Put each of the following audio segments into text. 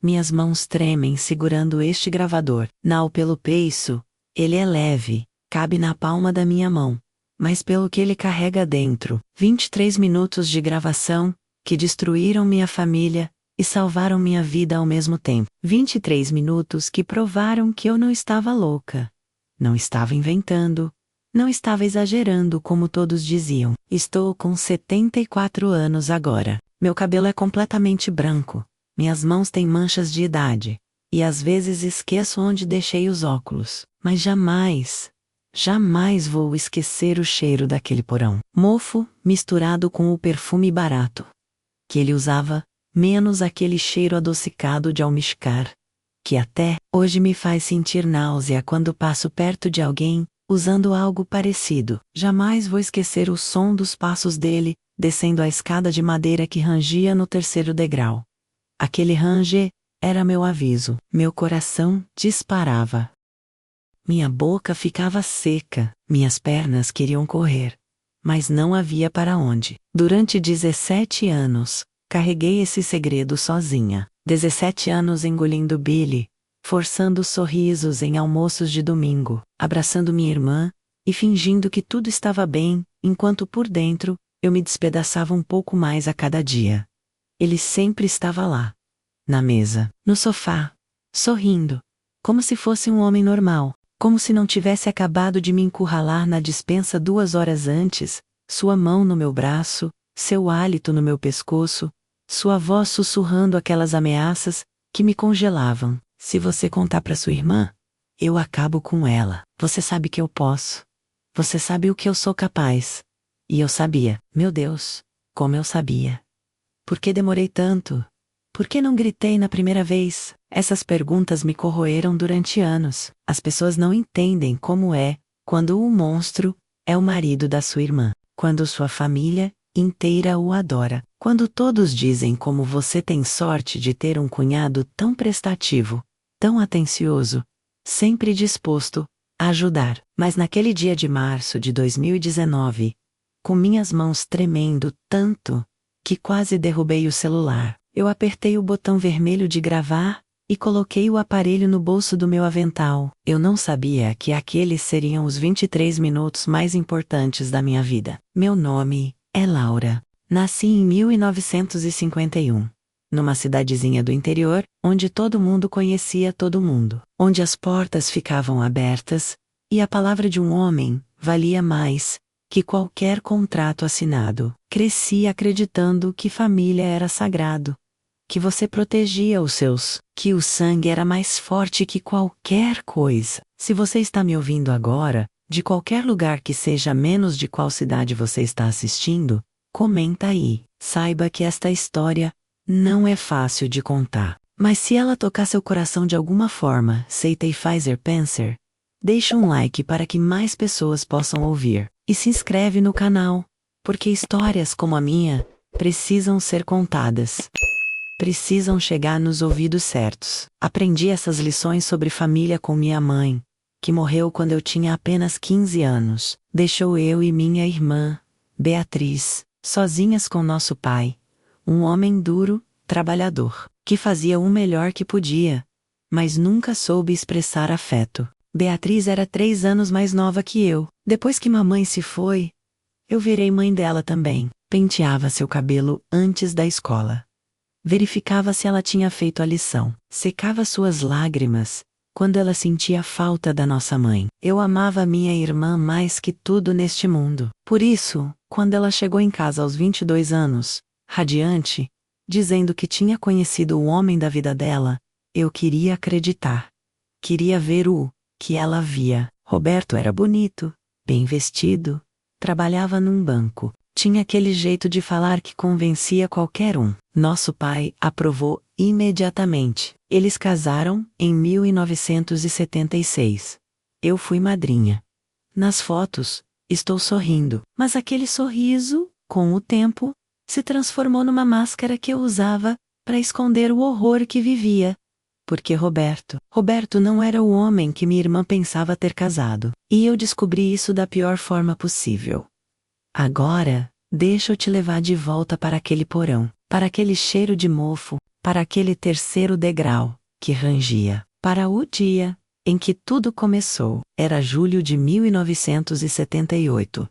Minhas mãos tremem segurando este gravador. Não pelo peixe, ele é leve, cabe na palma da minha mão. Mas pelo que ele carrega dentro. 23 minutos de gravação, que destruíram minha família e salvaram minha vida ao mesmo tempo. 23 minutos que provaram que eu não estava louca. Não estava inventando. Não estava exagerando como todos diziam. Estou com 74 anos agora. Meu cabelo é completamente branco. Minhas mãos têm manchas de idade. E às vezes esqueço onde deixei os óculos. Mas jamais vou esquecer o cheiro daquele porão. Mofo, misturado com o perfume barato que ele usava, menos aquele cheiro adocicado de almíscar, que até hoje me faz sentir náusea quando passo perto de alguém usando algo parecido. Jamais vou esquecer o som dos passos dele, descendo a escada de madeira que rangia no terceiro degrau. Aquele ranger era meu aviso. Meu coração disparava. Minha boca ficava seca, minhas pernas queriam correr. Mas não havia para onde. Durante 17 anos, carreguei esse segredo sozinha. 17 anos engolindo Billy, forçando sorrisos em almoços de domingo, abraçando minha irmã e fingindo que tudo estava bem, enquanto por dentro, eu me despedaçava um pouco mais a cada dia. Ele sempre estava lá. Na mesa, no sofá, sorrindo, como se fosse um homem normal. Como se não tivesse acabado de me encurralar na despensa 2 horas antes, sua mão no meu braço, seu hálito no meu pescoço, sua voz sussurrando aquelas ameaças que me congelavam. Se você contar para sua irmã, eu acabo com ela. Você sabe que eu posso. Você sabe o que eu sou capaz. E eu sabia. Meu Deus, como eu sabia. Por que demorei tanto? Por que não gritei na primeira vez? Essas perguntas me corroeram durante anos. As pessoas não entendem como é quando o monstro é o marido da sua irmã. Quando sua família inteira o adora. Quando todos dizem como você tem sorte de ter um cunhado tão prestativo, tão atencioso, sempre disposto a ajudar. Mas naquele dia de março de 2019, com minhas mãos tremendo tanto que quase derrubei o celular, eu apertei o botão vermelho de gravar e coloquei o aparelho no bolso do meu avental. Eu não sabia que aqueles seriam os 23 minutos mais importantes da minha vida. Meu nome é Laura. Nasci em 1951, numa cidadezinha do interior, onde todo mundo conhecia todo mundo, onde as portas ficavam abertas e a palavra de um homem valia mais que qualquer contrato assinado. Cresci acreditando que família era sagrado, que você protegia os seus, que o sangue era mais forte que qualquer coisa. Se você está me ouvindo agora, de qualquer lugar que seja menos de qual cidade você está assistindo, comenta aí. Saiba que esta história não é fácil de contar. Mas se ela tocar seu coração de alguma forma, Seita e Pfizer Panzer, deixa um like para que mais pessoas possam ouvir. E se inscreve no canal, porque histórias como a minha precisam ser contadas. Precisam chegar nos ouvidos certos. Aprendi essas lições sobre família com minha mãe, que morreu quando eu tinha apenas 15 anos. Deixou eu e minha irmã, Beatriz, sozinhas com nosso pai, um homem duro, trabalhador, que fazia o melhor que podia, mas nunca soube expressar afeto. Beatriz era 3 anos mais nova que eu. Depois que mamãe se foi, eu virei mãe dela também. Penteava seu cabelo antes da escola. Verificava se ela tinha feito a lição. Secava suas lágrimas quando ela sentia falta da nossa mãe. Eu amava minha irmã mais que tudo neste mundo. Por isso, quando ela chegou em casa aos 22 anos, radiante, dizendo que tinha conhecido o homem da vida dela, eu queria acreditar. Queria ver o que ela via. Roberto era bonito, bem vestido, trabalhava num banco. Tinha aquele jeito de falar que convencia qualquer um. Nosso pai aprovou imediatamente. Eles casaram em 1976. Eu fui madrinha. Nas fotos, estou sorrindo. Mas aquele sorriso, com o tempo, se transformou numa máscara que eu usava para esconder o horror que vivia. Porque Roberto não era o homem que minha irmã pensava ter casado. E eu descobri isso da pior forma possível. Agora, deixa eu te levar de volta para aquele porão, para aquele cheiro de mofo, para aquele terceiro degrau, que rangia, para o dia em que tudo começou. Era julho de 1978.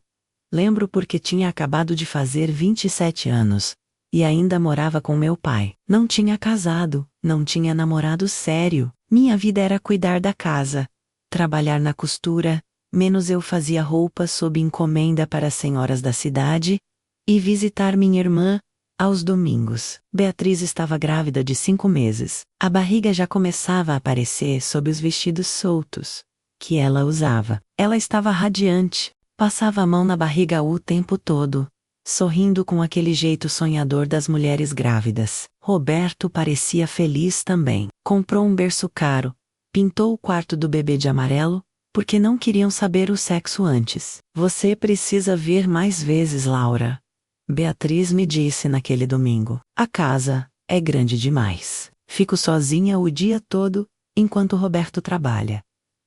Lembro porque tinha acabado de fazer 27 anos. E ainda morava com meu pai. Não tinha casado, não tinha namorado sério. Minha vida era cuidar da casa, trabalhar na costura, menos eu fazia roupas sob encomenda para as senhoras da cidade, e visitar minha irmã aos domingos. Beatriz estava grávida de 5 meses. A barriga já começava a aparecer sob os vestidos soltos que ela usava. Ela estava radiante, passava a mão na barriga o tempo todo, sorrindo com aquele jeito sonhador das mulheres grávidas. Roberto parecia feliz também. Comprou um berço caro, pintou o quarto do bebê de amarelo, porque não queriam saber o sexo antes. Você precisa vir mais vezes, Laura. Beatriz me disse naquele domingo. A casa é grande demais. Fico sozinha o dia todo, enquanto Roberto trabalha.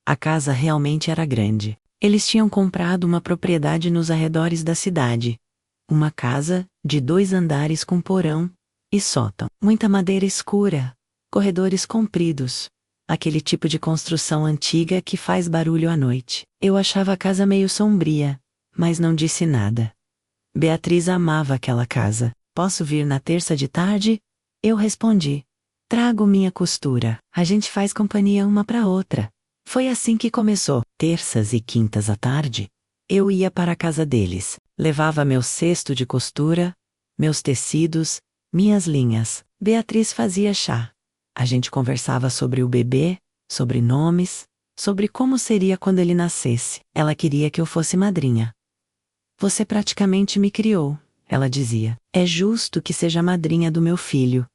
A casa realmente era grande. Eles tinham comprado uma propriedade nos arredores da cidade. Uma casa de 2 andares com porão e sótão. Muita madeira escura, corredores compridos. Aquele tipo de construção antiga que faz barulho à noite. Eu achava a casa meio sombria, mas não disse nada. Beatriz amava aquela casa. Posso vir na terça de tarde? Eu respondi. Trago minha costura. A gente faz companhia uma para outra. Foi assim que começou. Terças e quintas à tarde, eu ia para a casa deles. Levava meu cesto de costura, meus tecidos, minhas linhas. Beatriz fazia chá. A gente conversava sobre o bebê, sobre nomes, sobre como seria quando ele nascesse. Ela queria que eu fosse madrinha. Você praticamente me criou, ela dizia. É justo que seja madrinha do meu filho.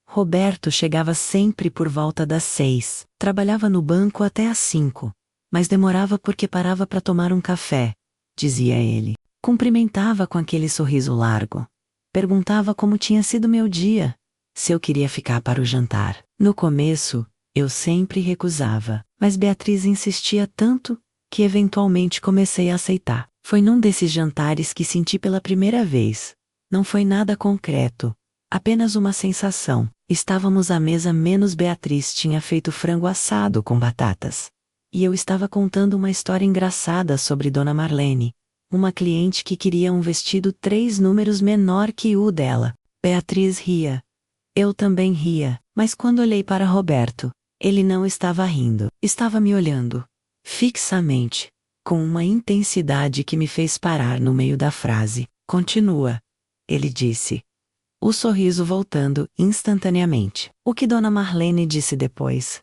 Roberto chegava sempre por volta das 6. Trabalhava no banco até às 5. Mas demorava porque parava para tomar um café, dizia ele. Cumprimentava com aquele sorriso largo. Perguntava como tinha sido meu dia, se eu queria ficar para o jantar. No começo, eu sempre recusava, mas Beatriz insistia tanto que eventualmente comecei a aceitar. Foi num desses jantares que senti pela primeira vez. Não foi nada concreto, apenas uma sensação. Estávamos à mesa menos Beatriz tinha feito frango assado com batatas. E eu estava contando uma história engraçada sobre Dona Marlene, uma cliente que queria um vestido 3 números menor que o dela. Beatriz ria. Eu também ria, mas quando olhei para Roberto, ele não estava rindo, estava me olhando fixamente, com uma intensidade que me fez parar no meio da frase. Continua, ele disse. O sorriso voltando instantaneamente. O que Dona Marlene disse depois?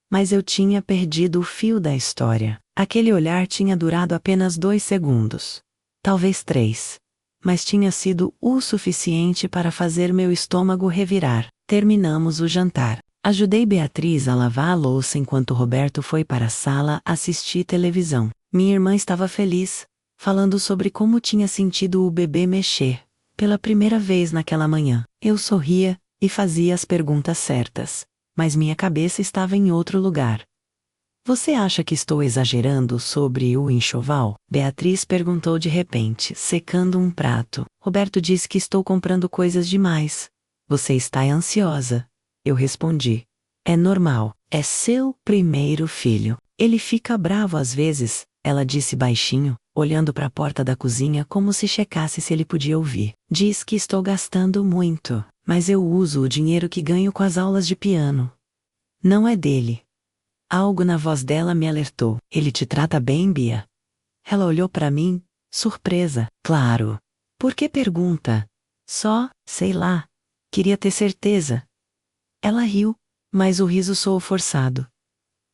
Mas eu tinha perdido o fio da história. Aquele olhar tinha durado apenas 2 segundos. Talvez 3. Mas tinha sido o suficiente para fazer meu estômago revirar. Terminamos o jantar. Ajudei Beatriz a lavar a louça enquanto Roberto foi para a sala assistir televisão. Minha irmã estava feliz, falando sobre como tinha sentido o bebê mexer, pela primeira vez naquela manhã. Eu sorria e fazia as perguntas certas, mas minha cabeça estava em outro lugar. Você acha que estou exagerando sobre o enxoval? Beatriz perguntou de repente, secando um prato. Roberto disse que estou comprando coisas demais. Você está ansiosa. Eu respondi. É normal. É seu primeiro filho. Ele fica bravo às vezes, ela disse baixinho, olhando para a porta da cozinha como se checasse se ele podia ouvir. Diz que estou gastando muito, mas eu uso o dinheiro que ganho com as aulas de piano. Não é dele. Algo na voz dela me alertou. Ele te trata bem, Bia? Ela olhou para mim, surpresa. Claro. Por que pergunta? Só, sei lá. Queria ter certeza. Ela riu, mas o riso soou forçado.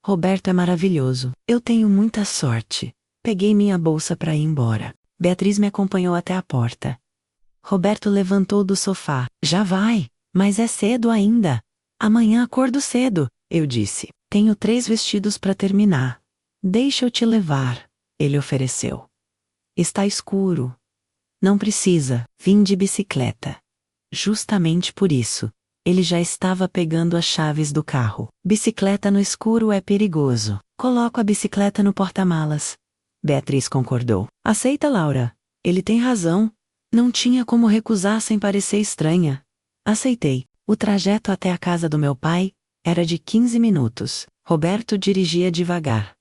Roberto é maravilhoso. Eu tenho muita sorte. Peguei minha bolsa para ir embora. Beatriz me acompanhou até a porta. Roberto levantou do sofá. Já vai, mas é cedo ainda. Amanhã acordo cedo, eu disse. Tenho 3 vestidos para terminar. Deixa eu te levar, ele ofereceu. Está escuro. Não precisa, vim de bicicleta. Justamente por isso. Ele já estava pegando as chaves do carro. Bicicleta no escuro é perigoso. Coloco a bicicleta no porta-malas. Beatriz concordou. Aceita, Laura. Ele tem razão. Não tinha como recusar sem parecer estranha. Aceitei. O trajeto até a casa do meu pai era de 15 minutos. Roberto dirigia devagar.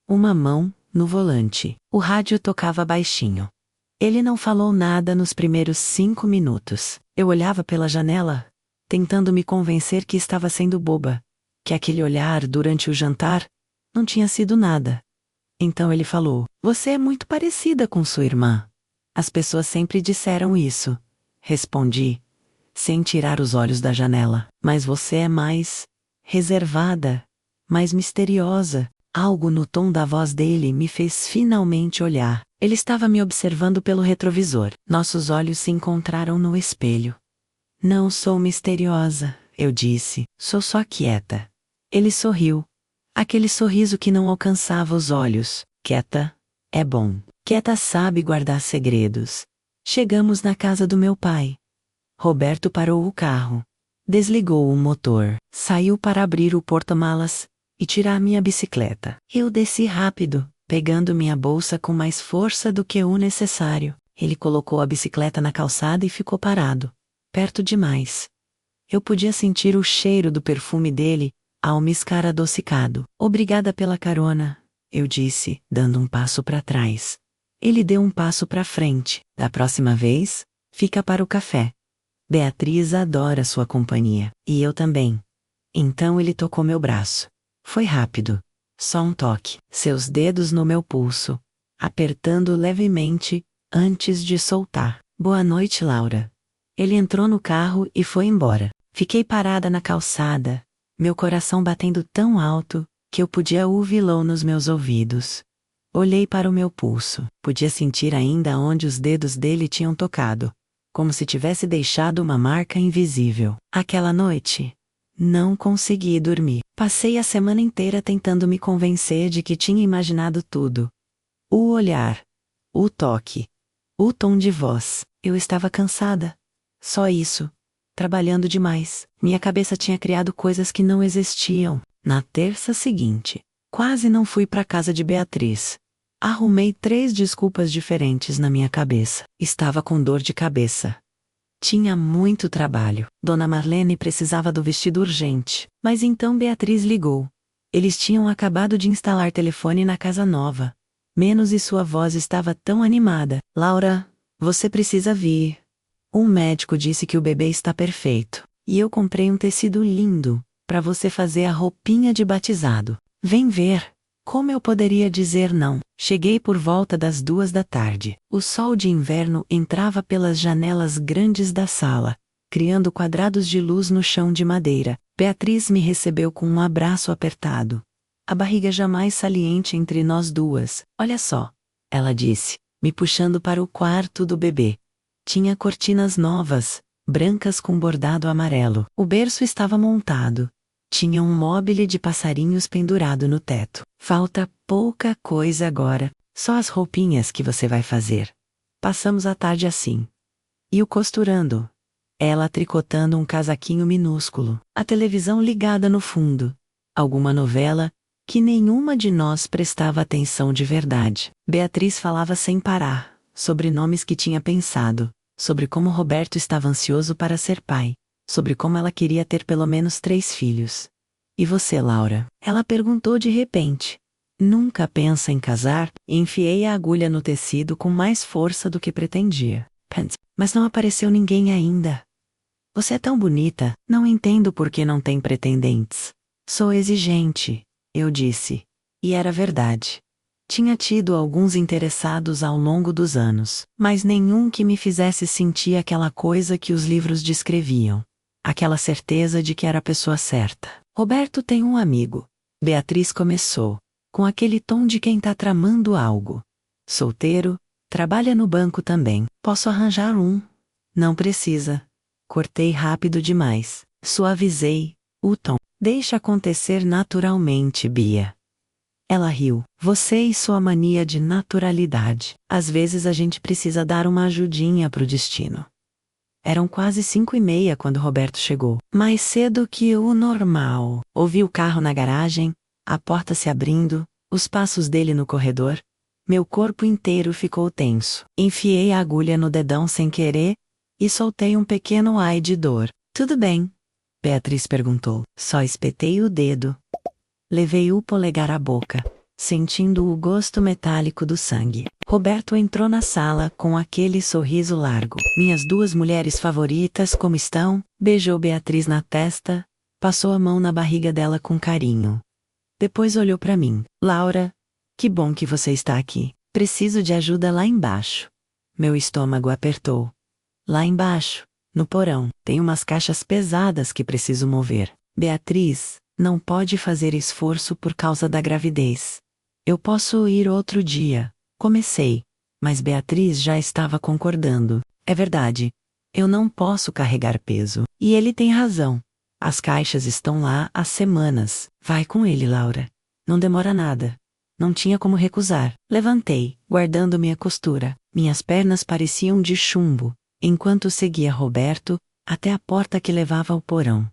Uma mão no volante. O rádio tocava baixinho. Ele não falou nada nos primeiros 5 minutos. Eu olhava pela janela, tentando me convencer que estava sendo boba, que aquele olhar durante o jantar não tinha sido nada. Então ele falou: "Você é muito parecida com sua irmã." "As pessoas sempre disseram isso", respondi, sem tirar os olhos da janela. "Mas você é mais reservada, mais misteriosa." Algo no tom da voz dele me fez finalmente olhar. Ele estava me observando pelo retrovisor. Nossos olhos se encontraram no espelho. "Não sou misteriosa", eu disse. "Sou só quieta." Ele sorriu. Aquele sorriso que não alcançava os olhos. "Quieta é bom. Quieta sabe guardar segredos." Chegamos na casa do meu pai. Roberto parou o carro. Desligou o motor. Saiu para abrir o porta-malas e tirar minha bicicleta. Eu desci rápido, pegando minha bolsa com mais força do que o necessário. Ele colocou a bicicleta na calçada e ficou parado, perto demais. Eu podia sentir o cheiro do perfume dele ao miscar adocicado. "Obrigada pela carona", eu disse, dando um passo para trás. Ele deu um passo para frente. "Da próxima vez, fica para o café. Beatriz adora sua companhia, e eu também." Então ele tocou meu braço. Foi rápido. Só um toque. Seus dedos no meu pulso, apertando levemente, antes de soltar. "Boa noite, Laura." Ele entrou no carro e foi embora. Fiquei parada na calçada, meu coração batendo tão alto que eu podia ouvi-lo nos meus ouvidos. Olhei para o meu pulso. Podia sentir ainda onde os dedos dele tinham tocado, como se tivesse deixado uma marca invisível. Aquela noite, não consegui dormir. Passei a semana inteira tentando me convencer de que tinha imaginado tudo. O olhar, o toque, o tom de voz. Eu estava cansada. Só isso. Trabalhando demais. Minha cabeça tinha criado coisas que não existiam. Na terça seguinte, quase não fui para a casa de Beatriz. Arrumei 3 desculpas diferentes na minha cabeça. Estava com dor de cabeça. Tinha muito trabalho. Dona Marlene precisava do vestido urgente. Mas então Beatriz ligou. Eles tinham acabado de instalar telefone na casa nova. Menos e sua voz estava tão animada. "Laura, você precisa vir. Um médico disse que o bebê está perfeito. E eu comprei um tecido lindo para você fazer a roupinha de batizado. Vem ver." Como eu poderia dizer não? Cheguei por volta das 2 da tarde. O sol de inverno entrava pelas janelas grandes da sala, criando quadrados de luz no chão de madeira. Beatriz me recebeu com um abraço apertado. A barriga jamais saliente entre nós duas. "Olha só", ela disse, me puxando para o quarto do bebê. Tinha cortinas novas, brancas com bordado amarelo. O berço estava montado. Tinha um mobile de passarinhos pendurado no teto. "Falta pouca coisa agora, só as roupinhas que você vai fazer." Passamos a tarde assim. E o costurando. Ela tricotando um casaquinho minúsculo. A televisão ligada no fundo. Alguma novela que nenhuma de nós prestava atenção de verdade. Beatriz falava sem parar, sobre nomes que tinha pensado, sobre como Roberto estava ansioso para ser pai, sobre como ela queria ter pelo menos 3 filhos. "E você, Laura?" ela perguntou de repente. "Nunca pensa em casar?" Enfiei a agulha no tecido com mais força do que pretendia. "Mas não apareceu ninguém ainda." "Você é tão bonita, não entendo por que não tem pretendentes." "Sou exigente", eu disse. E era verdade. Tinha tido alguns interessados ao longo dos anos, mas nenhum que me fizesse sentir aquela coisa que os livros descreviam. Aquela certeza de que era a pessoa certa. "Roberto tem um amigo." Beatriz começou, com aquele tom de quem tá tramando algo. "Solteiro, trabalha no banco também. Posso arranjar um." "Não precisa." Cortei rápido demais. Suavizei o tom. "Deixa acontecer naturalmente, Bia." Ela riu. "Você e sua mania de naturalidade. Às vezes a gente precisa dar uma ajudinha pro destino." Eram quase 5h30 quando Roberto chegou. Mais cedo que o normal. Ouvi o carro na garagem, a porta se abrindo, os passos dele no corredor. Meu corpo inteiro ficou tenso. Enfiei a agulha no dedão sem querer e soltei um pequeno ai de dor. "Tudo bem." Beatriz perguntou. Só espetei o dedo. Levei o polegar à boca, sentindo o gosto metálico do sangue. Roberto entrou na sala com aquele sorriso largo. Minhas duas mulheres favoritas como estão? Beijou Beatriz na testa, passou a mão na barriga dela com carinho. Depois olhou para mim. Laura, que bom que você está aqui. Preciso de ajuda lá embaixo. Meu estômago apertou. Lá embaixo, no porão, tem umas caixas pesadas que preciso mover. Beatriz, não pode fazer esforço por causa da gravidez. Eu posso ir outro dia. Comecei, mas Beatriz já estava concordando. É verdade. Eu não posso carregar peso. E ele tem razão. As caixas estão lá há semanas. Vai com ele, Laura. Não demora nada. Não tinha como recusar. Levantei, guardando minha costura. Minhas pernas pareciam de chumbo, enquanto seguia Roberto até a porta que levava ao porão.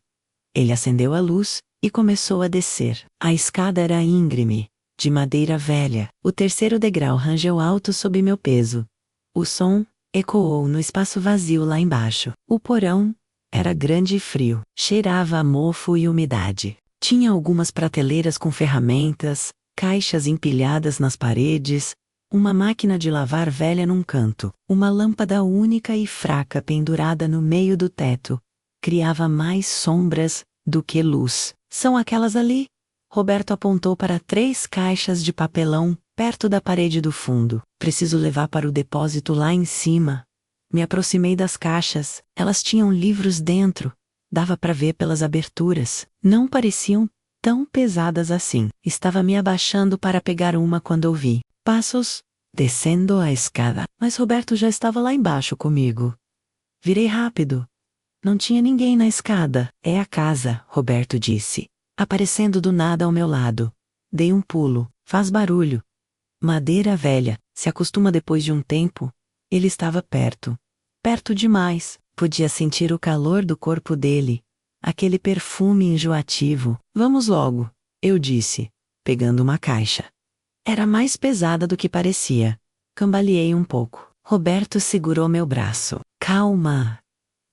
Ele acendeu a luz e começou a descer. A escada era íngreme, de madeira velha. O terceiro degrau rangeu alto sob meu peso. O som ecoou no espaço vazio lá embaixo. O porão era grande e frio. Cheirava a mofo e umidade. Tinha algumas prateleiras com ferramentas, caixas empilhadas nas paredes, uma máquina de lavar velha num canto, uma lâmpada única e fraca pendurada no meio do teto. Criava mais sombras do que luz. São aquelas ali? Roberto apontou para 3 caixas de papelão perto da parede do fundo. Preciso levar para o depósito lá em cima. Me aproximei das caixas. Elas tinham livros dentro. Dava para ver pelas aberturas. Não pareciam tão pesadas assim. Estava me abaixando para pegar uma quando ouvi passos descendo a escada. Mas Roberto já estava lá embaixo comigo. Virei rápido. Não tinha ninguém na escada. É a casa, Roberto disse, aparecendo do nada ao meu lado. Dei um pulo. Faz barulho. Madeira velha, se acostuma depois de um tempo. Ele estava perto. Perto demais. Podia sentir o calor do corpo dele. Aquele perfume enjoativo. Vamos logo, eu disse, pegando uma caixa. Era mais pesada do que parecia. Cambaleei um pouco. Roberto segurou meu braço. Calma.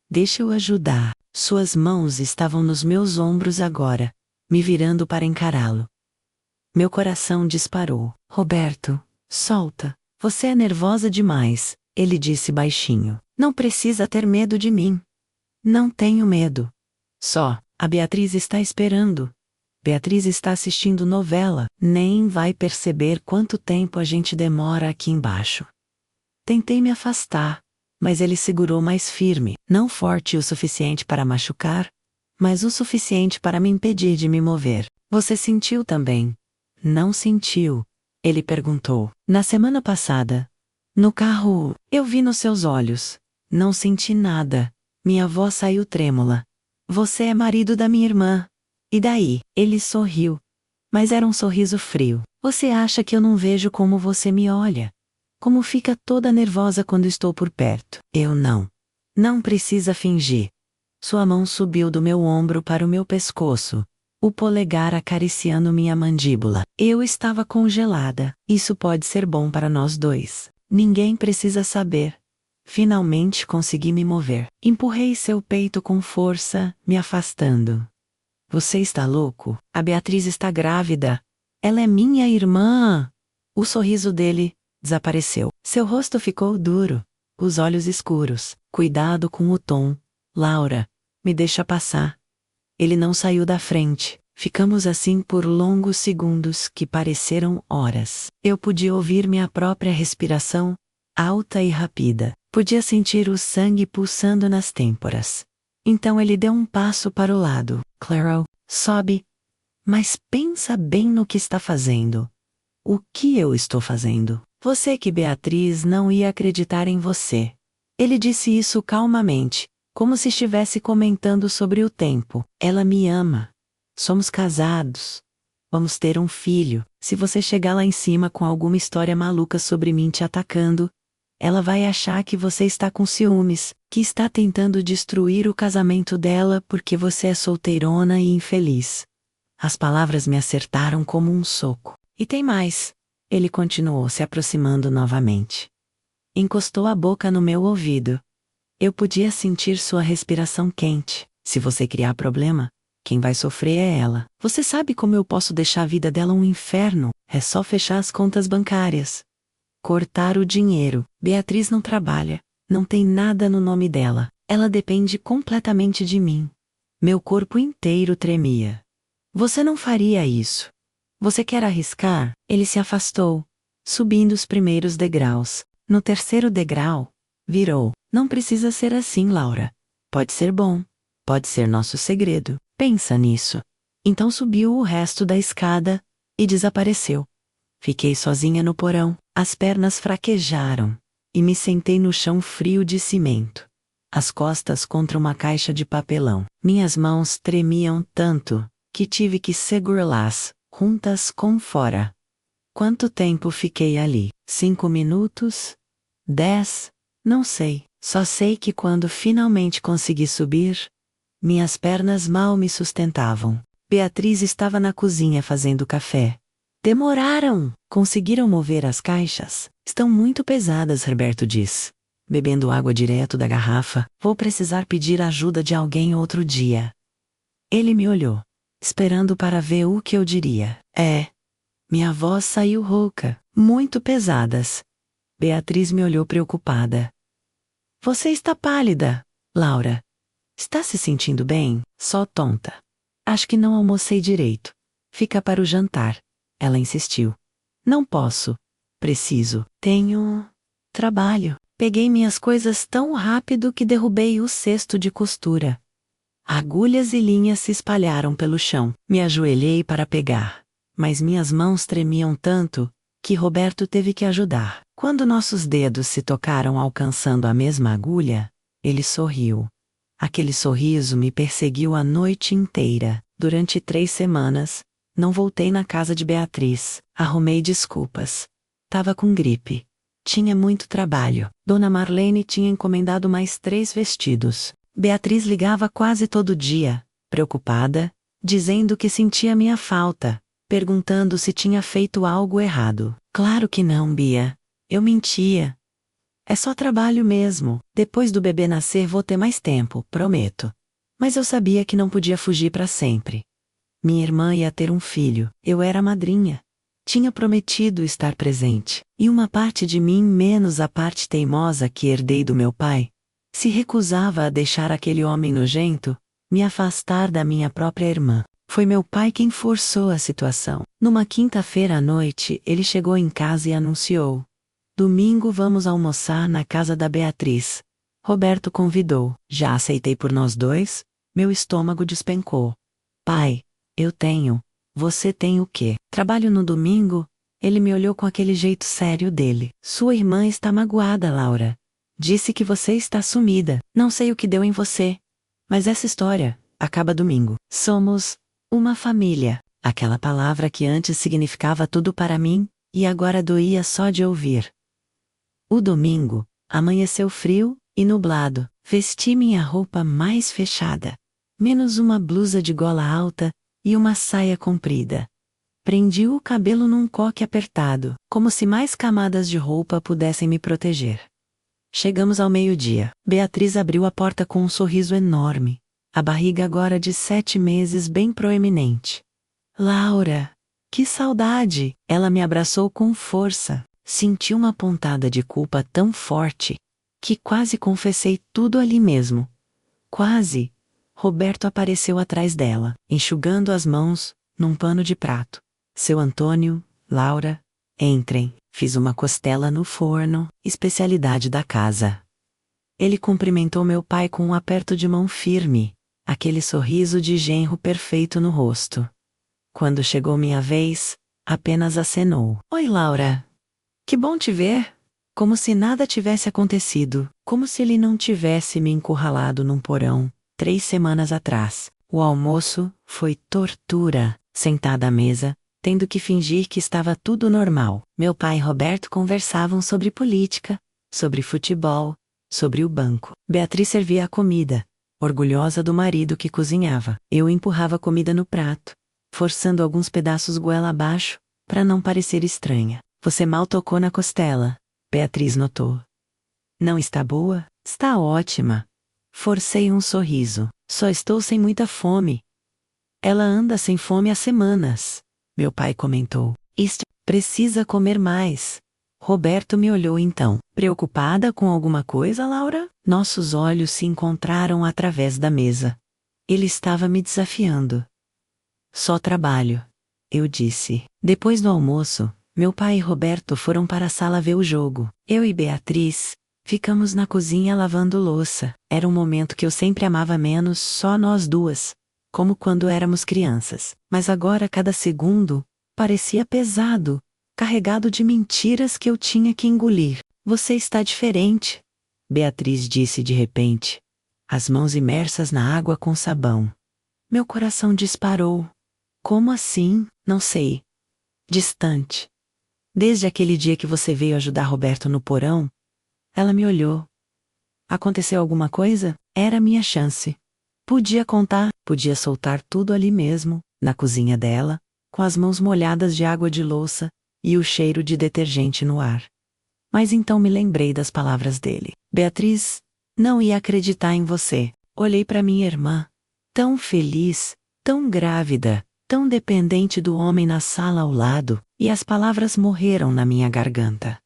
Deixa eu ajudar. Suas mãos estavam nos meus ombros agora, me virando para encará-lo. Meu coração disparou. Roberto, solta. Você é nervosa demais, ele disse baixinho. Não precisa ter medo de mim. Não tenho medo. Só, a Beatriz está esperando. Beatriz está assistindo novela, nem vai perceber quanto tempo a gente demora aqui embaixo. Tentei me afastar, mas ele segurou mais firme, não forte o suficiente para machucar, mas o suficiente para me impedir de me mover. Você sentiu também? Não sentiu? Ele perguntou. Na semana passada, no carro, eu vi nos seus olhos. Não senti nada. Minha voz saiu trêmula. Você é marido da minha irmã. E daí? Ele sorriu. Mas era um sorriso frio. Você acha que eu não vejo como você me olha? Como fica toda nervosa quando estou por perto? Eu não. Não precisa fingir. Sua mão subiu do meu ombro para o meu pescoço, o polegar acariciando minha mandíbula. Eu estava congelada. Isso pode ser bom para nós dois. Ninguém precisa saber. Finalmente consegui me mover. Empurrei seu peito com força, me afastando. Você está louco? A Beatriz está grávida. Ela é minha irmã. O sorriso dele desapareceu. Seu rosto ficou duro. Os olhos escuros. Cuidado com o tom. Laura, me deixa passar. Ele não saiu da frente. Ficamos assim por longos segundos que pareceram horas. Eu podia ouvir minha própria respiração, alta e rápida. Podia sentir o sangue pulsando nas têmporas. Então ele deu um passo para o lado. Claro, sobe. Mas pensa bem no que está fazendo. O que eu estou fazendo? Você que Beatriz não ia acreditar em você. Ele disse isso calmamente, como se estivesse comentando sobre o tempo. Ela me ama. Somos casados. Vamos ter um filho. Se você chegar lá em cima com alguma história maluca sobre mim te atacando, ela vai achar que você está com ciúmes, que está tentando destruir o casamento dela porque você é solteirona e infeliz. As palavras me acertaram como um soco. E tem mais. Ele continuou se aproximando novamente. Encostou a boca no meu ouvido. Eu podia sentir sua respiração quente. Se você criar problema, quem vai sofrer é ela. Você sabe como eu posso deixar a vida dela um inferno? É só fechar as contas bancárias. Cortar o dinheiro. Beatriz não trabalha. Não tem nada no nome dela. Ela depende completamente de mim. Meu corpo inteiro tremia. Você não faria isso. Você quer arriscar? Ele se afastou, subindo os primeiros degraus. No terceiro degrau, virou. Não precisa ser assim, Laura. Pode ser bom. Pode ser nosso segredo. Pensa nisso. Então subiu o resto da escada e desapareceu. Fiquei sozinha no porão, as pernas fraquejaram e me sentei no chão frio de cimento, as costas contra uma caixa de papelão. Minhas mãos tremiam tanto que tive que segurá-las, juntas com fora. Quanto tempo fiquei ali? 5 minutos? 10? Não sei. Só sei que quando finalmente consegui subir, minhas pernas mal me sustentavam. Beatriz estava na cozinha fazendo café. Demoraram! Conseguiram mover as caixas? Estão muito pesadas, Roberto diz. Bebendo água direto da garrafa, vou precisar pedir ajuda de alguém outro dia. Ele me olhou, esperando para ver o que eu diria. Minha voz saiu rouca, muito pesadas. Beatriz me olhou preocupada. Você está pálida, Laura. Está se sentindo bem? Só tonta. Acho que não almocei direito. Fica para o jantar. Ela insistiu. Não posso. Preciso. Tenho trabalho. Peguei minhas coisas tão rápido que derrubei o cesto de costura. Agulhas e linhas se espalharam pelo chão. Me ajoelhei para pegar, mas minhas mãos tremiam tanto que Roberto teve que ajudar. Quando nossos dedos se tocaram alcançando a mesma agulha, ele sorriu. Aquele sorriso me perseguiu a noite inteira. Durante 3 semanas, não voltei na casa de Beatriz. Arrumei desculpas. Tava com gripe. Tinha muito trabalho. Dona Marlene tinha encomendado mais 3 vestidos. Beatriz ligava quase todo dia, preocupada, dizendo que sentia minha falta, perguntando se tinha feito algo errado. Claro que não, Bia. Eu mentia. É só trabalho mesmo. Depois do bebê nascer vou ter mais tempo, prometo. Mas eu sabia que não podia fugir para sempre. Minha irmã ia ter um filho. Eu era a madrinha. Tinha prometido estar presente. E uma parte de mim, menos a parte teimosa que herdei do meu pai, se recusava a deixar aquele homem nojento me afastar da minha própria irmã. Foi meu pai quem forçou a situação. Numa quinta-feira à noite, ele chegou em casa e anunciou: domingo vamos almoçar na casa da Beatriz. Roberto convidou. Já aceitei por nós dois? Meu estômago despencou. Pai, eu tenho. Você tem o quê? Trabalho no domingo? Ele me olhou com aquele jeito sério dele. Sua irmã está magoada, Laura. Disse que você está sumida. Não sei o que deu em você. Mas essa história acaba domingo. Somos uma família. Aquela palavra que antes significava tudo para mim, e agora doía só de ouvir. O domingo amanheceu frio e nublado. Vesti minha roupa mais fechada, menos uma blusa de gola alta e uma saia comprida. Prendi o cabelo num coque apertado, como se mais camadas de roupa pudessem me proteger. Chegamos ao meio-dia. Beatriz abriu a porta com um sorriso enorme, a barriga agora de 7 meses bem proeminente. Laura, que saudade! Ela me abraçou com força. Senti uma pontada de culpa tão forte que quase confessei tudo ali mesmo. Quase. Roberto apareceu atrás dela, enxugando as mãos num pano de prato. Seu Antônio, Laura, entrem. Fiz uma costela no forno, especialidade da casa. Ele cumprimentou meu pai com um aperto de mão firme, aquele sorriso de genro perfeito no rosto. Quando chegou minha vez, apenas acenou. Oi, Laura. Que bom te ver. Como se nada tivesse acontecido, como se ele não tivesse me encurralado num porão 3 semanas atrás. O almoço foi tortura. Sentada à mesa, tendo que fingir que estava tudo normal. Meu pai e Roberto conversavam sobre política, sobre futebol, sobre o banco. Beatriz servia a comida, orgulhosa do marido que cozinhava. Eu empurrava a comida no prato, forçando alguns pedaços goela abaixo, para não parecer estranha. Você mal tocou na costela, Beatriz notou. Não está boa? Está ótima. Forcei um sorriso. Só estou sem muita fome. Ela anda sem fome há semanas. Meu pai comentou. Isto, precisa comer mais. Roberto me olhou então. Preocupada com alguma coisa, Laura? Nossos olhos se encontraram através da mesa. Ele estava me desafiando. Só trabalho, eu disse. Depois do almoço, meu pai e Roberto foram para a sala ver o jogo. Eu e Beatriz ficamos na cozinha lavando louça. Era um momento que eu sempre amava menos, só nós duas, como quando éramos crianças. Mas agora cada segundo parecia pesado, carregado de mentiras que eu tinha que engolir. Você está diferente, Beatriz disse de repente, as mãos imersas na água com sabão. Meu coração disparou. Como assim? Não sei. Distante. Desde aquele dia que você veio ajudar Roberto no porão, ela me olhou. Aconteceu alguma coisa? Era a minha chance. Podia contar, podia soltar tudo ali mesmo, na cozinha dela, com as mãos molhadas de água de louça e o cheiro de detergente no ar. Mas então me lembrei das palavras dele. Beatriz, não ia acreditar em você. Olhei para minha irmã, tão feliz, tão grávida, tão dependente do homem na sala ao lado, e as palavras morreram na minha garganta.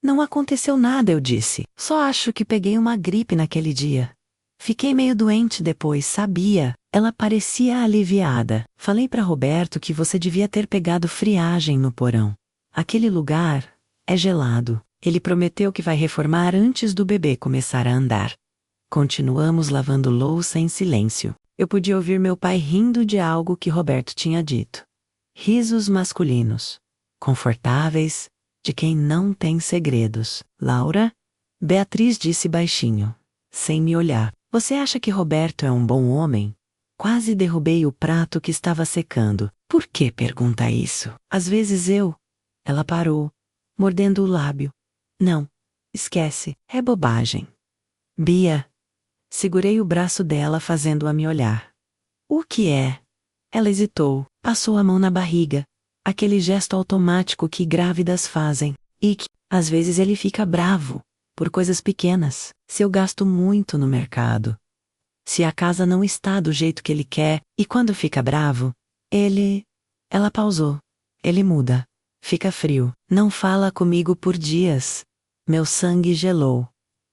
Não aconteceu nada, eu disse. Só acho que peguei uma gripe naquele dia. Fiquei meio doente depois, sabia? Ela parecia aliviada. Falei para Roberto que você devia ter pegado friagem no porão. Aquele lugar é gelado. Ele prometeu que vai reformar antes do bebê começar a andar. Continuamos lavando louça em silêncio. Eu podia ouvir meu pai rindo de algo que Roberto tinha dito. Risos masculinos, confortáveis, de quem não tem segredos. Laura? Beatriz disse baixinho, sem me olhar. Você acha que Roberto é um bom homem? Quase derrubei o prato que estava secando. Por que pergunta isso? Às vezes eu... Ela parou, mordendo o lábio. Não, esquece, é bobagem. Bia. Segurei o braço dela fazendo-a me olhar. O que é? Ela hesitou, passou a mão na barriga. Aquele gesto automático que grávidas fazem. E que, às vezes ele fica bravo, por coisas pequenas. Se eu gasto muito no mercado. Se a casa não está do jeito que ele quer, e quando fica bravo, ele... Ela pausou. Ele muda. Fica frio. Não fala comigo por dias. Meu sangue gelou.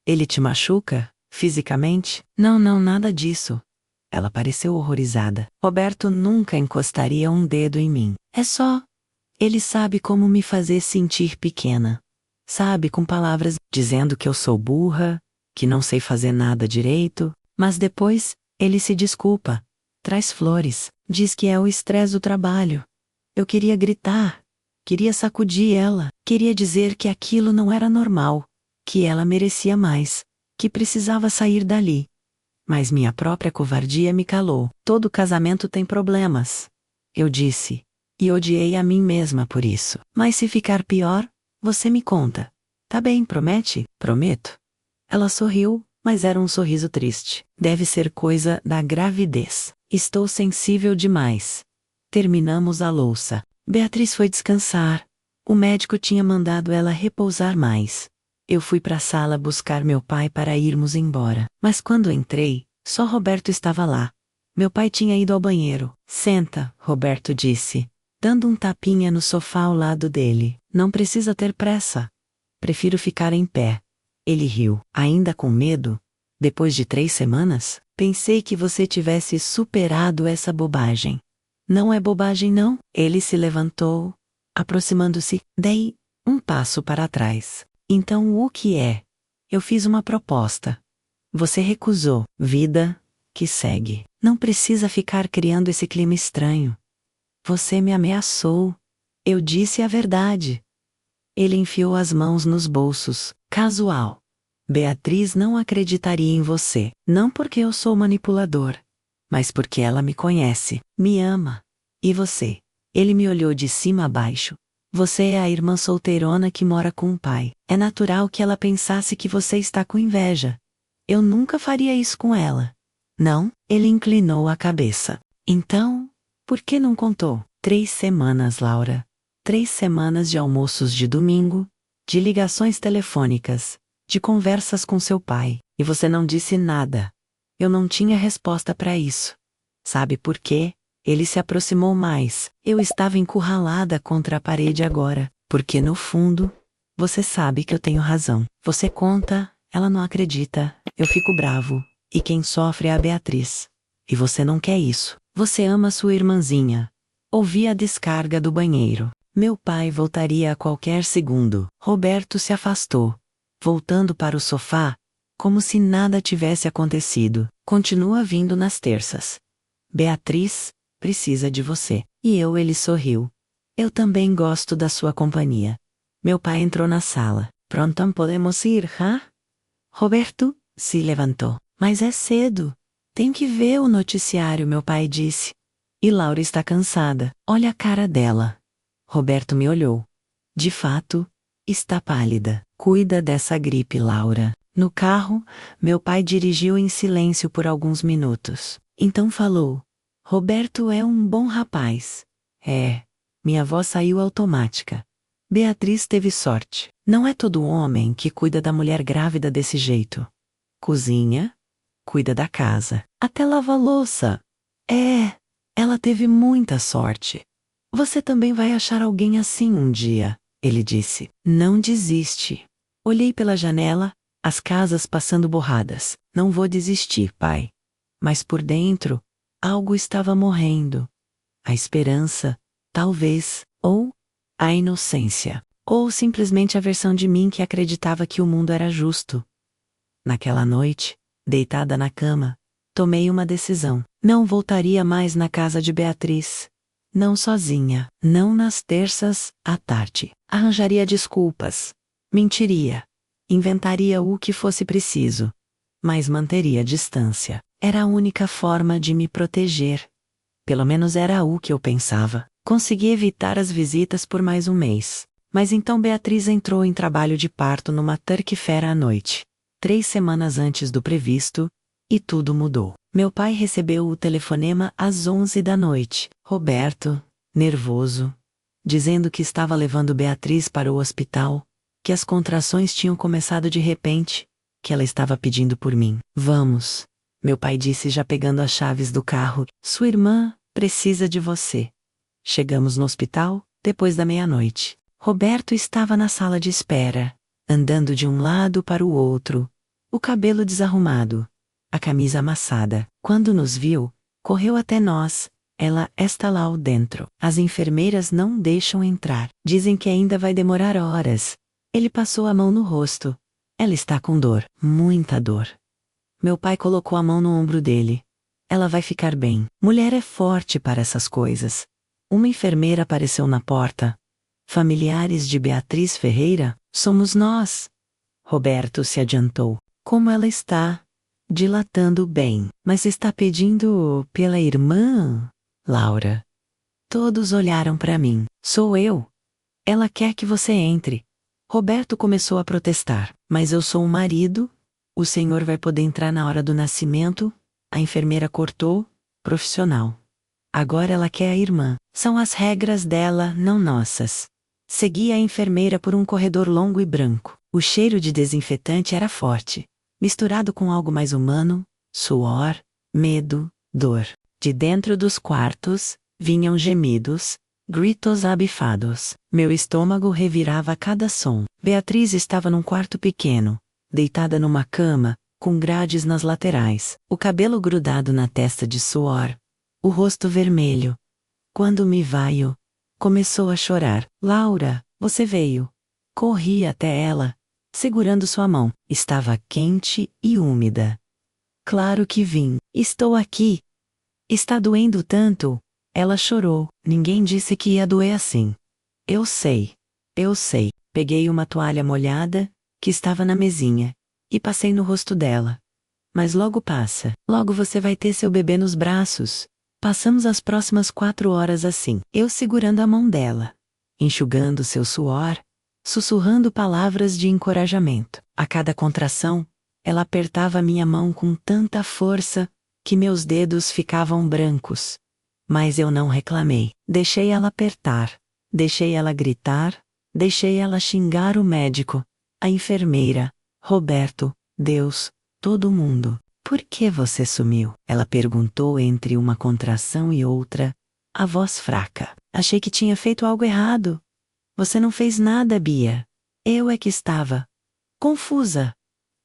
Ele te machuca? Fisicamente? Não, nada disso. Ela pareceu horrorizada. Roberto nunca encostaria um dedo em mim. É só... Ele sabe como me fazer sentir pequena. Sabe, com palavras, dizendo que eu sou burra, que não sei fazer nada direito, mas depois, ele se desculpa. Traz flores. Diz que é o estresse do trabalho. Eu queria gritar. Queria sacudir ela. Queria dizer que aquilo não era normal. Que ela merecia mais. Que precisava sair dali. Mas minha própria covardia me calou. Todo casamento tem problemas. Eu disse. E odiei a mim mesma por isso. Mas se ficar pior, você me conta. Tá bem, promete? Prometo. Ela sorriu, mas era um sorriso triste. Deve ser coisa da gravidez. Estou sensível demais. Terminamos a louça. Beatriz foi descansar. O médico tinha mandado ela repousar mais. Eu fui para a sala buscar meu pai para irmos embora. Mas quando entrei, só Roberto estava lá. Meu pai tinha ido ao banheiro. Senta, Roberto disse, dando um tapinha no sofá ao lado dele. Não precisa ter pressa. Prefiro ficar em pé. Ele riu. Ainda com medo? Depois de 3 semanas? Pensei que você tivesse superado essa bobagem. Não é bobagem não? Ele se levantou, aproximando-se. Dei um passo para trás. Então o que é? Eu fiz uma proposta. Você recusou. Vida que segue. Não precisa ficar criando esse clima estranho. Você me ameaçou. Eu disse a verdade. Ele enfiou as mãos nos bolsos. Casual. Beatriz não acreditaria em você. Não porque eu sou manipulador, mas porque ela me conhece, me ama. E você? Ele me olhou de cima a baixo. Você é a irmã solteirona que mora com o pai. É natural que ela pensasse que você está com inveja. Eu nunca faria isso com ela. Não? Ele inclinou a cabeça. Então, por que não contou? 3 semanas, Laura. 3 semanas de almoços de domingo, de ligações telefônicas, de conversas com seu pai, e você não disse nada. Eu não tinha resposta para isso. Sabe por quê? Ele se aproximou mais. Eu estava encurralada contra a parede agora, porque no fundo, você sabe que eu tenho razão. Você conta, ela não acredita, eu fico bravo. E quem sofre é a Beatriz. E você não quer isso. Você ama sua irmãzinha. Ouvi a descarga do banheiro. Meu pai voltaria a qualquer segundo. Roberto se afastou, voltando para o sofá, como se nada tivesse acontecido. Continua vindo nas terças. Beatriz precisa de você. E ele sorriu. Eu também gosto da sua companhia. Meu pai entrou na sala. Pronto, podemos ir, hã? Roberto se levantou. Mas é cedo. Tem que ver o noticiário, meu pai disse. E Laura está cansada. Olha a cara dela. Roberto me olhou. De fato, está pálida. Cuida dessa gripe, Laura. No carro, meu pai dirigiu em silêncio por alguns minutos. Então falou: Roberto é um bom rapaz. É. Minha voz saiu automática. Beatriz teve sorte. Não é todo homem que cuida da mulher grávida desse jeito. Cozinha, cuida da casa, até lava a louça. É, ela teve muita sorte. Você também vai achar alguém assim um dia, ele disse. Não desiste. Olhei pela janela, as casas passando borradas. Não vou desistir, pai. Mas por dentro, algo estava morrendo. A esperança, talvez, ou a inocência, ou simplesmente a versão de mim que acreditava que o mundo era justo. Naquela noite, deitada na cama, tomei uma decisão. Não voltaria mais na casa de Beatriz. Não sozinha, não nas terças, à tarde. Arranjaria desculpas. Mentiria. Inventaria o que fosse preciso. Mas manteria distância. Era a única forma de me proteger. Pelo menos era o que eu pensava. Consegui evitar as visitas por mais um mês. Mas então Beatriz entrou em trabalho de parto numa terça-feira à noite. 3 semanas antes do previsto, e tudo mudou. Meu pai recebeu o telefonema às 11 da noite. Roberto, nervoso, dizendo que estava levando Beatriz para o hospital, que as contrações tinham começado de repente, que ela estava pedindo por mim. Vamos, meu pai disse já pegando as chaves do carro. Sua irmã precisa de você. Chegamos no hospital, depois da meia-noite. Roberto estava na sala de espera, andando de um lado para o outro, o cabelo desarrumado, a camisa amassada. Quando nos viu, correu até nós. Ela está lá dentro. As enfermeiras não deixam entrar. Dizem que ainda vai demorar horas. Ele passou a mão no rosto. Ela está com dor, muita dor. Meu pai colocou a mão no ombro dele. Ela vai ficar bem. Mulher é forte para essas coisas. Uma enfermeira apareceu na porta. Familiares de Beatriz Ferreira? Somos nós. Roberto se adiantou. Como ela está? Dilatando bem. Mas está pedindo pela irmã? Laura. Todos olharam para mim. Sou eu. Ela quer que você entre. Roberto começou a protestar. Mas eu sou o marido. O senhor vai poder entrar na hora do nascimento? A enfermeira cortou. Profissional. Agora ela quer a irmã. São as regras dela, não nossas. Segui a enfermeira por um corredor longo e branco. O cheiro de desinfetante era forte, misturado com algo mais humano, suor, medo, dor. De dentro dos quartos, vinham gemidos, gritos abifados. Meu estômago revirava a cada som. Beatriz estava num quarto pequeno, deitada numa cama, com grades nas laterais, o cabelo grudado na testa de suor, o rosto vermelho. Quando me veio, começou a chorar. Laura, você veio. Corri até ela, segurando sua mão. Estava quente e úmida. Claro que vim. Estou aqui. Está doendo tanto? Ela chorou. Ninguém disse que ia doer assim. Eu sei. Eu sei. Peguei uma toalha molhada, que estava na mesinha, e passei no rosto dela. Mas logo passa. Logo você vai ter seu bebê nos braços. Passamos as próximas 4 horas assim, eu segurando a mão dela, enxugando seu suor, sussurrando palavras de encorajamento. A cada contração, ela apertava minha mão com tanta força, que meus dedos ficavam brancos. Mas eu não reclamei. Deixei ela apertar, deixei ela gritar, deixei ela xingar o médico, a enfermeira, Roberto, Deus, todo mundo. Por que você sumiu? Ela perguntou entre uma contração e outra, a voz fraca. Achei que tinha feito algo errado. Você não fez nada, Bia. Eu é que estava confusa.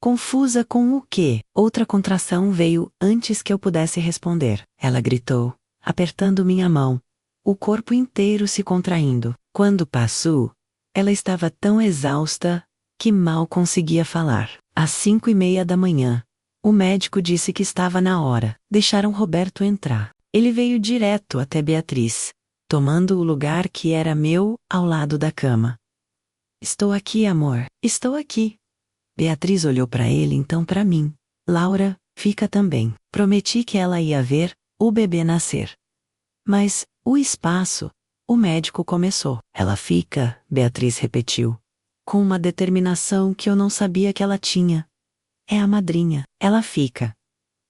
Confusa com o quê? Outra contração veio antes que eu pudesse responder. Ela gritou, apertando minha mão, o corpo inteiro se contraindo. Quando passou, ela estava tão exausta que mal conseguia falar. Às 5:30 da manhã, o médico disse que estava na hora. Deixaram Roberto entrar. Ele veio direto até Beatriz, tomando o lugar que era meu ao lado da cama. Estou aqui, amor. Estou aqui. Beatriz olhou para ele, então para mim. Laura, fica também. Prometi que ela ia ver o bebê nascer. Mas, o espaço, o médico começou. Ela fica, Beatriz repetiu, com uma determinação que eu não sabia que ela tinha. É a madrinha. Ela fica.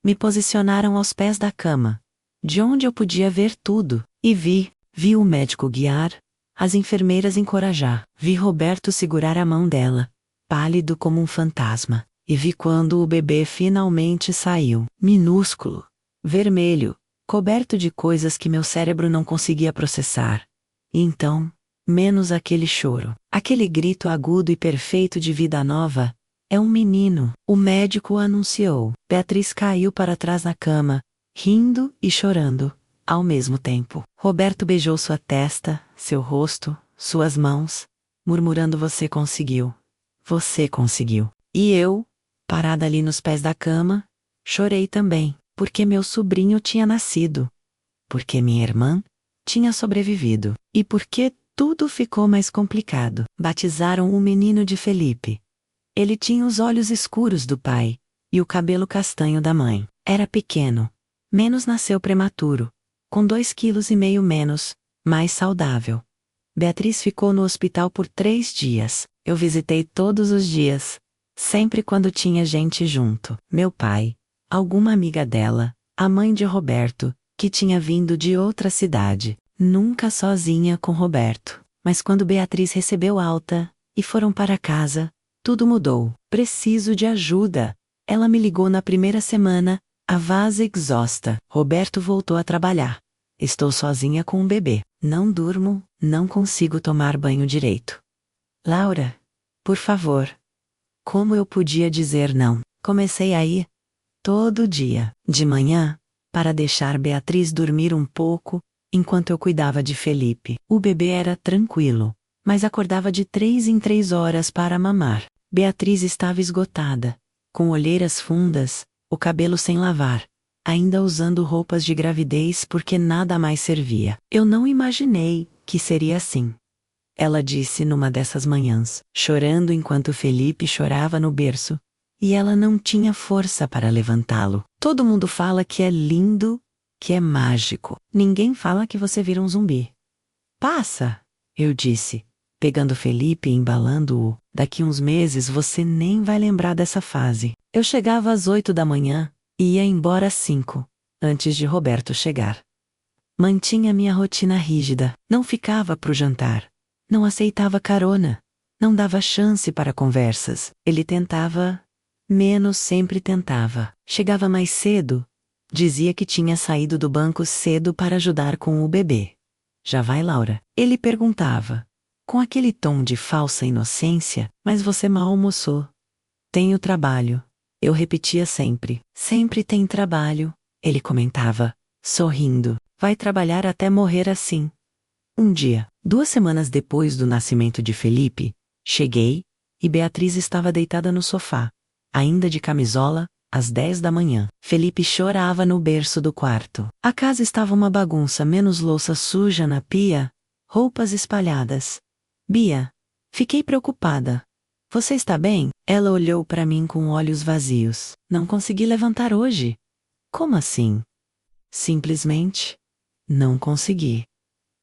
Me posicionaram aos pés da cama, de onde eu podia ver tudo, e vi o médico guiar, as enfermeiras encorajar, vi Roberto segurar a mão dela, pálido como um fantasma, e vi quando o bebê finalmente saiu, minúsculo, vermelho, coberto de coisas que meu cérebro não conseguia processar. E então, menos aquele choro, aquele grito agudo e perfeito de vida nova. É um menino, o médico anunciou. Beatriz caiu para trás na cama, rindo e chorando, ao mesmo tempo. Roberto beijou sua testa, seu rosto, suas mãos, murmurando: você conseguiu. Você conseguiu. E eu, parada ali nos pés da cama, chorei também, porque meu sobrinho tinha nascido, porque minha irmã tinha sobrevivido, e porque tudo ficou mais complicado. Batizaram o menino de Felipe. Ele tinha os olhos escuros do pai e o cabelo castanho da mãe. Era pequeno. Menos nasceu prematuro, com 2,5 kg menos, mais saudável. Beatriz ficou no hospital por 3 dias. Eu visitei todos os dias, sempre quando tinha gente junto. Meu pai, alguma amiga dela, a mãe de Roberto, que tinha vindo de outra cidade, nunca sozinha com Roberto. Mas quando Beatriz recebeu alta e foram para casa, tudo mudou. Preciso de ajuda. Ela me ligou na primeira semana, a voz exausta. Roberto voltou a trabalhar. Estou sozinha com um bebê. Não durmo, não consigo tomar banho direito. Laura, por favor. Como eu podia dizer não? Comecei a ir todo dia, de manhã, para deixar Beatriz dormir um pouco, enquanto eu cuidava de Felipe. O bebê era tranquilo, mas acordava de 3 em 3 horas para mamar. Beatriz estava esgotada, com olheiras fundas, o cabelo sem lavar, ainda usando roupas de gravidez porque nada mais servia. Eu não imaginei que seria assim. Ela disse numa dessas manhãs, chorando enquanto Felipe chorava no berço, e ela não tinha força para levantá-lo. Todo mundo fala que é lindo, que é mágico. Ninguém fala que você vira um zumbi. Passa, eu disse, pegando Felipe e embalando-o. Daqui uns meses você nem vai lembrar dessa fase. Eu chegava às 8 da manhã e ia embora às 5, antes de Roberto chegar. Mantinha minha rotina rígida, não ficava pro jantar, não aceitava carona, não dava chance para conversas. Ele tentava, menos sempre tentava. Chegava mais cedo, dizia que tinha saído do banco cedo para ajudar com o bebê. Já vai, Laura? Ele perguntava, com aquele tom de falsa inocência, mas você mal almoçou. Tenho trabalho. Eu repetia sempre. Sempre tem trabalho, ele comentava, sorrindo. Vai trabalhar até morrer assim. Um dia, 2 semanas depois do nascimento de Felipe, cheguei, e Beatriz estava deitada no sofá, ainda de camisola, às 10 da manhã. Felipe chorava no berço do quarto. A casa estava uma bagunça, menos louça suja na pia, roupas espalhadas. Bia, fiquei preocupada. Você está bem? Ela olhou para mim com olhos vazios. Não consegui levantar hoje. Como assim? Simplesmente, não consegui.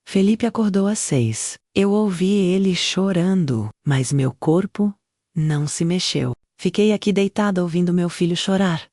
Felipe acordou às 6. Eu ouvi ele chorando, mas meu corpo não se mexeu. Fiquei aqui deitada ouvindo meu filho chorar.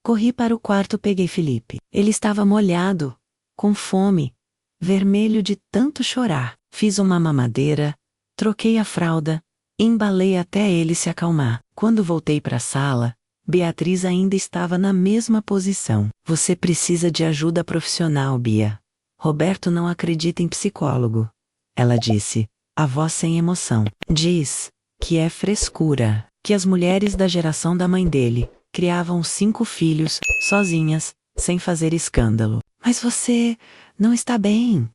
Corri para o quarto, peguei Felipe. Ele estava molhado, com fome, vermelho de tanto chorar. Fiz uma mamadeira, troquei a fralda, embalei até ele se acalmar. Quando voltei para a sala, Beatriz ainda estava na mesma posição. Você precisa de ajuda profissional, Bia. Roberto não acredita em psicólogo. Ela disse, a voz sem emoção. Diz que é frescura, que as mulheres da geração da mãe dele criavam 5 filhos, sozinhas, sem fazer escândalo. Mas você não está bem.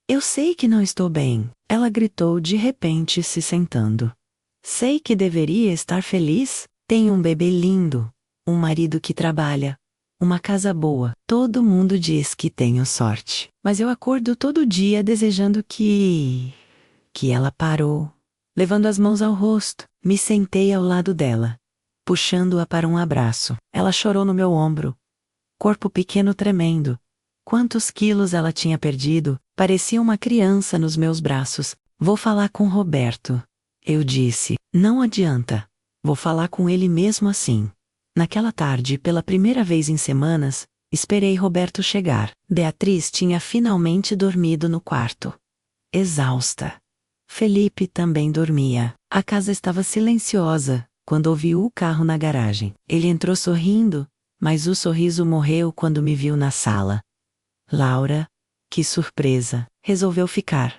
Eu sei que não estou bem, ela gritou de repente se sentando. Sei que deveria estar feliz. Tenho um bebê lindo, um marido que trabalha, uma casa boa. Todo mundo diz que tenho sorte. Mas eu acordo todo dia desejando que ela parou. Levando as mãos ao rosto, me sentei ao lado dela, puxando-a para um abraço. Ela chorou no meu ombro. Corpo pequeno tremendo. Quantos quilos ela tinha perdido, parecia uma criança nos meus braços. Vou falar com Roberto. Eu disse, não adianta. Vou falar com ele mesmo assim. Naquela tarde, pela primeira vez em semanas, esperei Roberto chegar. Beatriz tinha finalmente dormido no quarto. Exausta. Felipe também dormia. A casa estava silenciosa, quando ouviu o carro na garagem. Ele entrou sorrindo, mas o sorriso morreu quando me viu na sala. Laura, que surpresa, resolveu ficar.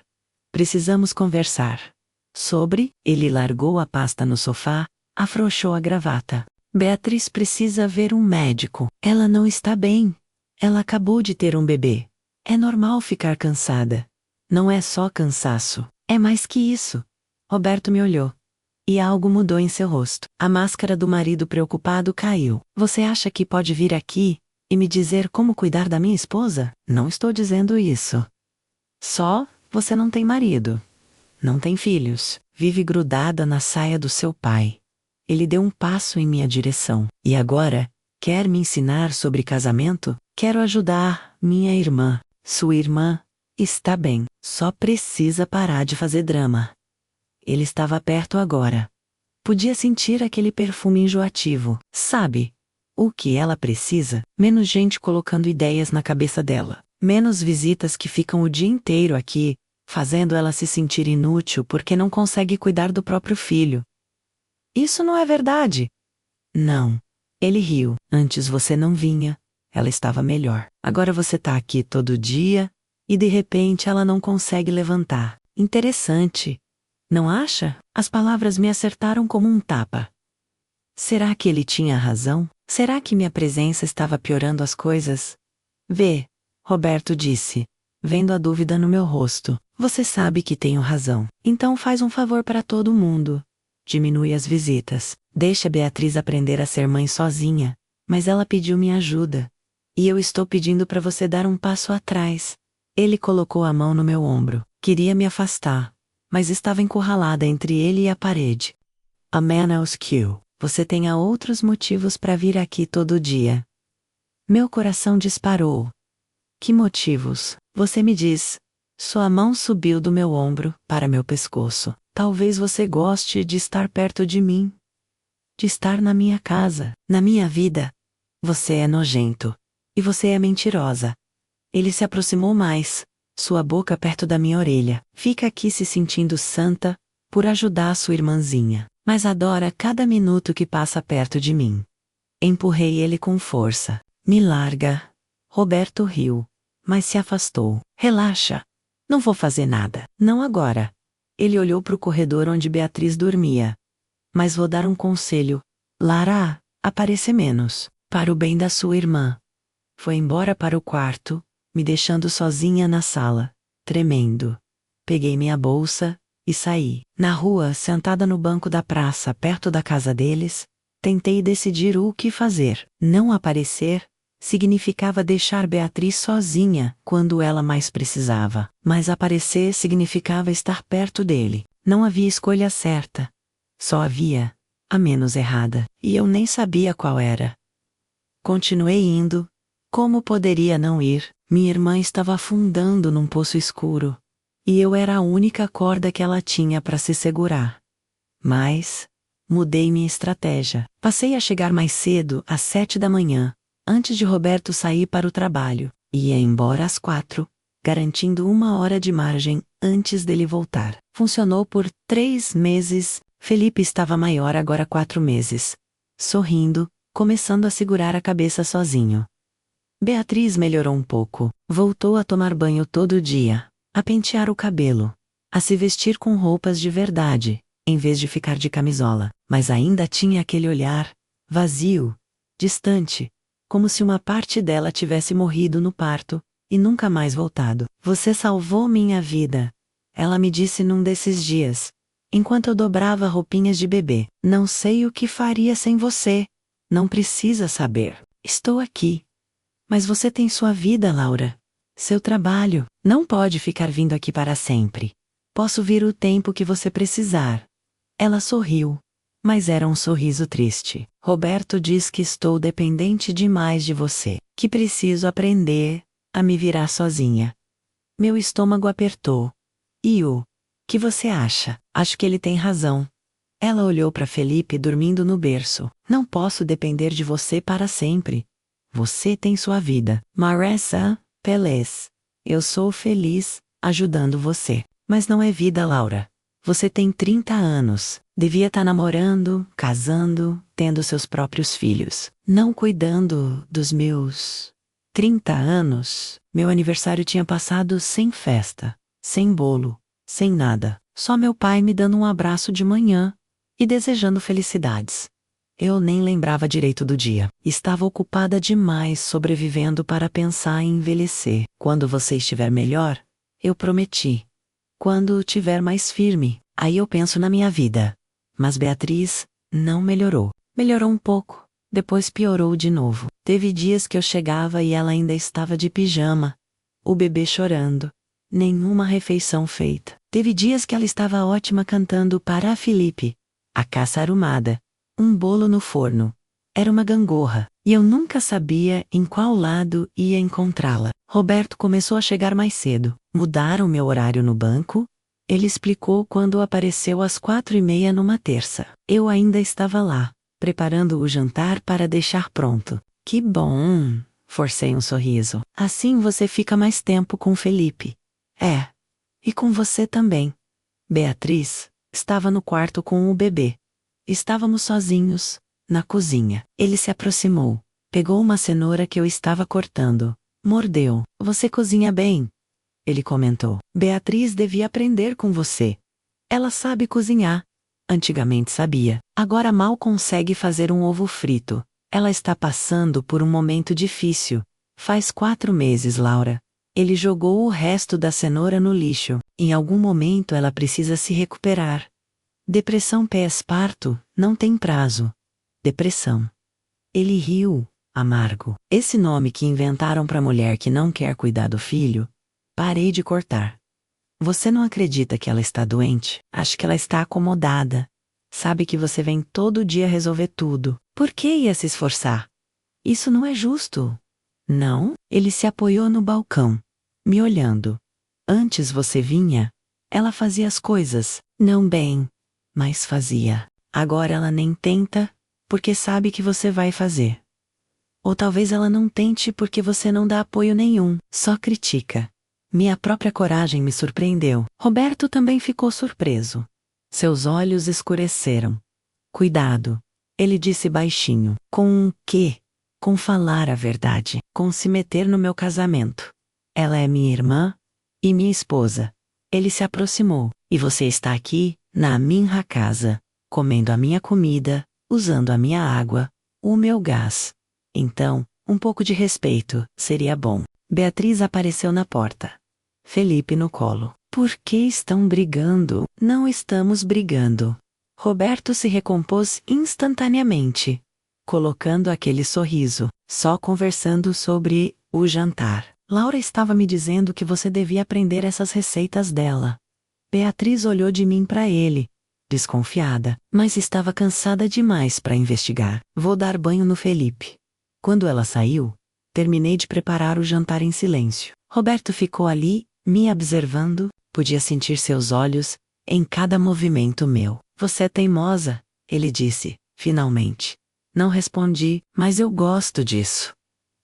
Precisamos conversar. Sobre, ele largou a pasta no sofá, afrouxou a gravata. Beatriz precisa ver um médico. Ela não está bem. Ela acabou de ter um bebê. É normal ficar cansada. Não é só cansaço, é mais que isso. Roberto me olhou. E algo mudou em seu rosto. A máscara do marido preocupado caiu. Você acha que pode vir aqui e me dizer como cuidar da minha esposa? Não estou dizendo isso. Só, você não tem marido. Não tem filhos. Vive grudada na saia do seu pai. Ele deu um passo em minha direção. E agora, quer me ensinar sobre casamento? Quero ajudar minha irmã. Sua irmã está bem. Só precisa parar de fazer drama. Ele estava perto agora. Podia sentir aquele perfume enjoativo. Sabe o que ela precisa? Menos gente colocando ideias na cabeça dela. Menos visitas que ficam o dia inteiro aqui, fazendo ela se sentir inútil porque não consegue cuidar do próprio filho. Isso não é verdade. Não. Ele riu. Antes você não vinha. Ela estava melhor. Agora você está aqui todo dia, e de repente ela não consegue levantar. Interessante. Não acha? As palavras me acertaram como um tapa. Será que ele tinha razão? Será que minha presença estava piorando as coisas? Vê, Roberto disse, vendo a dúvida no meu rosto. Você sabe que tenho razão. Então faz um favor para todo mundo. Diminui as visitas. Deixa Beatriz aprender a ser mãe sozinha. Mas ela pediu minha ajuda. E eu estou pedindo para você dar um passo atrás. Ele colocou a mão no meu ombro. Queria me afastar, mas estava encurralada entre ele e a parede. A man you. Você tenha outros motivos para vir aqui todo dia. Meu coração disparou. Que motivos? Você me diz. Sua mão subiu do meu ombro para meu pescoço. Talvez você goste de estar perto de mim. De estar na minha casa, na minha vida. Você é nojento. E você é mentirosa. Ele se aproximou mais, sua boca perto da minha orelha. Fica aqui se sentindo santa, por ajudar sua irmãzinha, mas adora cada minuto que passa perto de mim. Empurrei ele com força. Me larga. Roberto riu, mas se afastou. Relaxa. Não vou fazer nada. Não agora. Ele olhou para o corredor onde Beatriz dormia. Mas vou dar um conselho. Lara, apareça menos, para o bem da sua irmã. Foi embora para o quarto, me deixando sozinha na sala, tremendo. Peguei minha bolsa e saí. Na rua, sentada no banco da praça perto da casa deles, tentei decidir o que fazer. Não aparecer significava deixar Beatriz sozinha quando ela mais precisava. Mas aparecer significava estar perto dele. Não havia escolha certa. Só havia a menos errada, e eu nem sabia qual era. Continuei indo. Como poderia não ir? Minha irmã estava afundando num poço escuro. E eu era a única corda que ela tinha para se segurar. Mas mudei minha estratégia. Passei a chegar mais cedo, às 7 da manhã, antes de Roberto sair para o trabalho. Ia embora às 4, garantindo 1 hora de margem antes dele voltar. Funcionou por 3 meses. Felipe estava maior agora 4 meses. Sorrindo, começando a segurar a cabeça sozinho. Beatriz melhorou um pouco, voltou a tomar banho todo dia, a pentear o cabelo, a se vestir com roupas de verdade, em vez de ficar de camisola, mas ainda tinha aquele olhar, vazio, distante, como se uma parte dela tivesse morrido no parto, e nunca mais voltado. Você salvou minha vida, ela me disse num desses dias, enquanto eu dobrava roupinhas de bebê. Não sei o que faria sem você. Não precisa saber. Estou aqui. Mas você tem sua vida, Laura. Seu trabalho. Não pode ficar vindo aqui para sempre. Posso vir o tempo que você precisar. Ela sorriu. Mas era um sorriso triste. Roberto diz que estou dependente demais de você. Que preciso aprender a me virar sozinha. Meu estômago apertou. E o que você acha? Acho que ele tem razão. Ela olhou para Felipe dormindo no berço. Não posso depender de você para sempre. Você tem sua vida. Marissa, Pelés. Eu sou feliz ajudando você. Mas não é vida, Laura. Você tem 30 anos. Devia estar namorando, casando, tendo seus próprios filhos. Não cuidando dos meus 30 anos. Meu aniversário tinha passado sem festa, sem bolo, sem nada. Só meu pai me dando um abraço de manhã e desejando felicidades. Eu nem lembrava direito do dia. Estava ocupada demais sobrevivendo para pensar em envelhecer. Quando você estiver melhor, eu prometi. Quando tiver mais firme, aí eu penso na minha vida. Mas Beatriz não melhorou. Melhorou um pouco, depois piorou de novo. Teve dias que eu chegava e ela ainda estava de pijama, o bebê chorando, nenhuma refeição feita. Teve dias que ela estava ótima cantando para Felipe, a caça arrumada, um bolo no forno. Era uma gangorra, e eu nunca sabia em qual lado ia encontrá-la. Roberto começou a chegar mais cedo. Mudaram meu horário no banco. Ele explicou quando apareceu às 4:30 numa terça. Eu ainda estava lá, preparando o jantar para deixar pronto. Que bom! Forcei um sorriso. Assim você fica mais tempo com Felipe. É. E com você também. Beatriz estava no quarto com o bebê. Estávamos sozinhos, na cozinha. Ele se aproximou, pegou uma cenoura que eu estava cortando, mordeu. Você cozinha bem, ele comentou. Beatriz devia aprender com você. Ela sabe cozinhar. Antigamente sabia, agora mal consegue fazer um ovo frito. Ela está passando por um momento difícil. Faz 4 meses, Laura. Ele jogou o resto da cenoura no lixo. Em algum momento ela precisa se recuperar. Depressão pós-parto não tem prazo. Depressão. Ele riu, amargo. Esse nome que inventaram para mulher que não quer cuidar do filho. Parei de cortar. Você não acredita que ela está doente? Acho que ela está acomodada. Sabe que você vem todo dia resolver tudo. Por que ia se esforçar? Isso não é justo. Não? Ele se apoiou no balcão, me olhando. Antes você vinha. Ela fazia as coisas, não bem, mas fazia. Agora ela nem tenta, porque sabe que você vai fazer. Ou talvez ela não tente porque você não dá apoio nenhum, só critica. Minha própria coragem me surpreendeu. Roberto também ficou surpreso. Seus olhos escureceram. Cuidado, ele disse baixinho. Com o quê? Com falar a verdade, com se meter no meu casamento. Ela é minha irmã e minha esposa. Ele se aproximou. E você está aqui, na minha casa, comendo a minha comida, usando a minha água, o meu gás. Então, um pouco de respeito seria bom. Beatriz apareceu na porta. Felipe no colo. Por que estão brigando? Não estamos brigando. Roberto se recompôs instantaneamente, colocando aquele sorriso, só conversando sobre o jantar. Laura estava me dizendo que você devia aprender essas receitas dela. Beatriz olhou de mim para ele, desconfiada, mas estava cansada demais para investigar. Vou dar banho no Felipe. Quando ela saiu, terminei de preparar o jantar em silêncio. Roberto ficou ali, me observando, podia sentir seus olhos em cada movimento meu. Você é teimosa, ele disse, finalmente. Não respondi, mas eu gosto disso.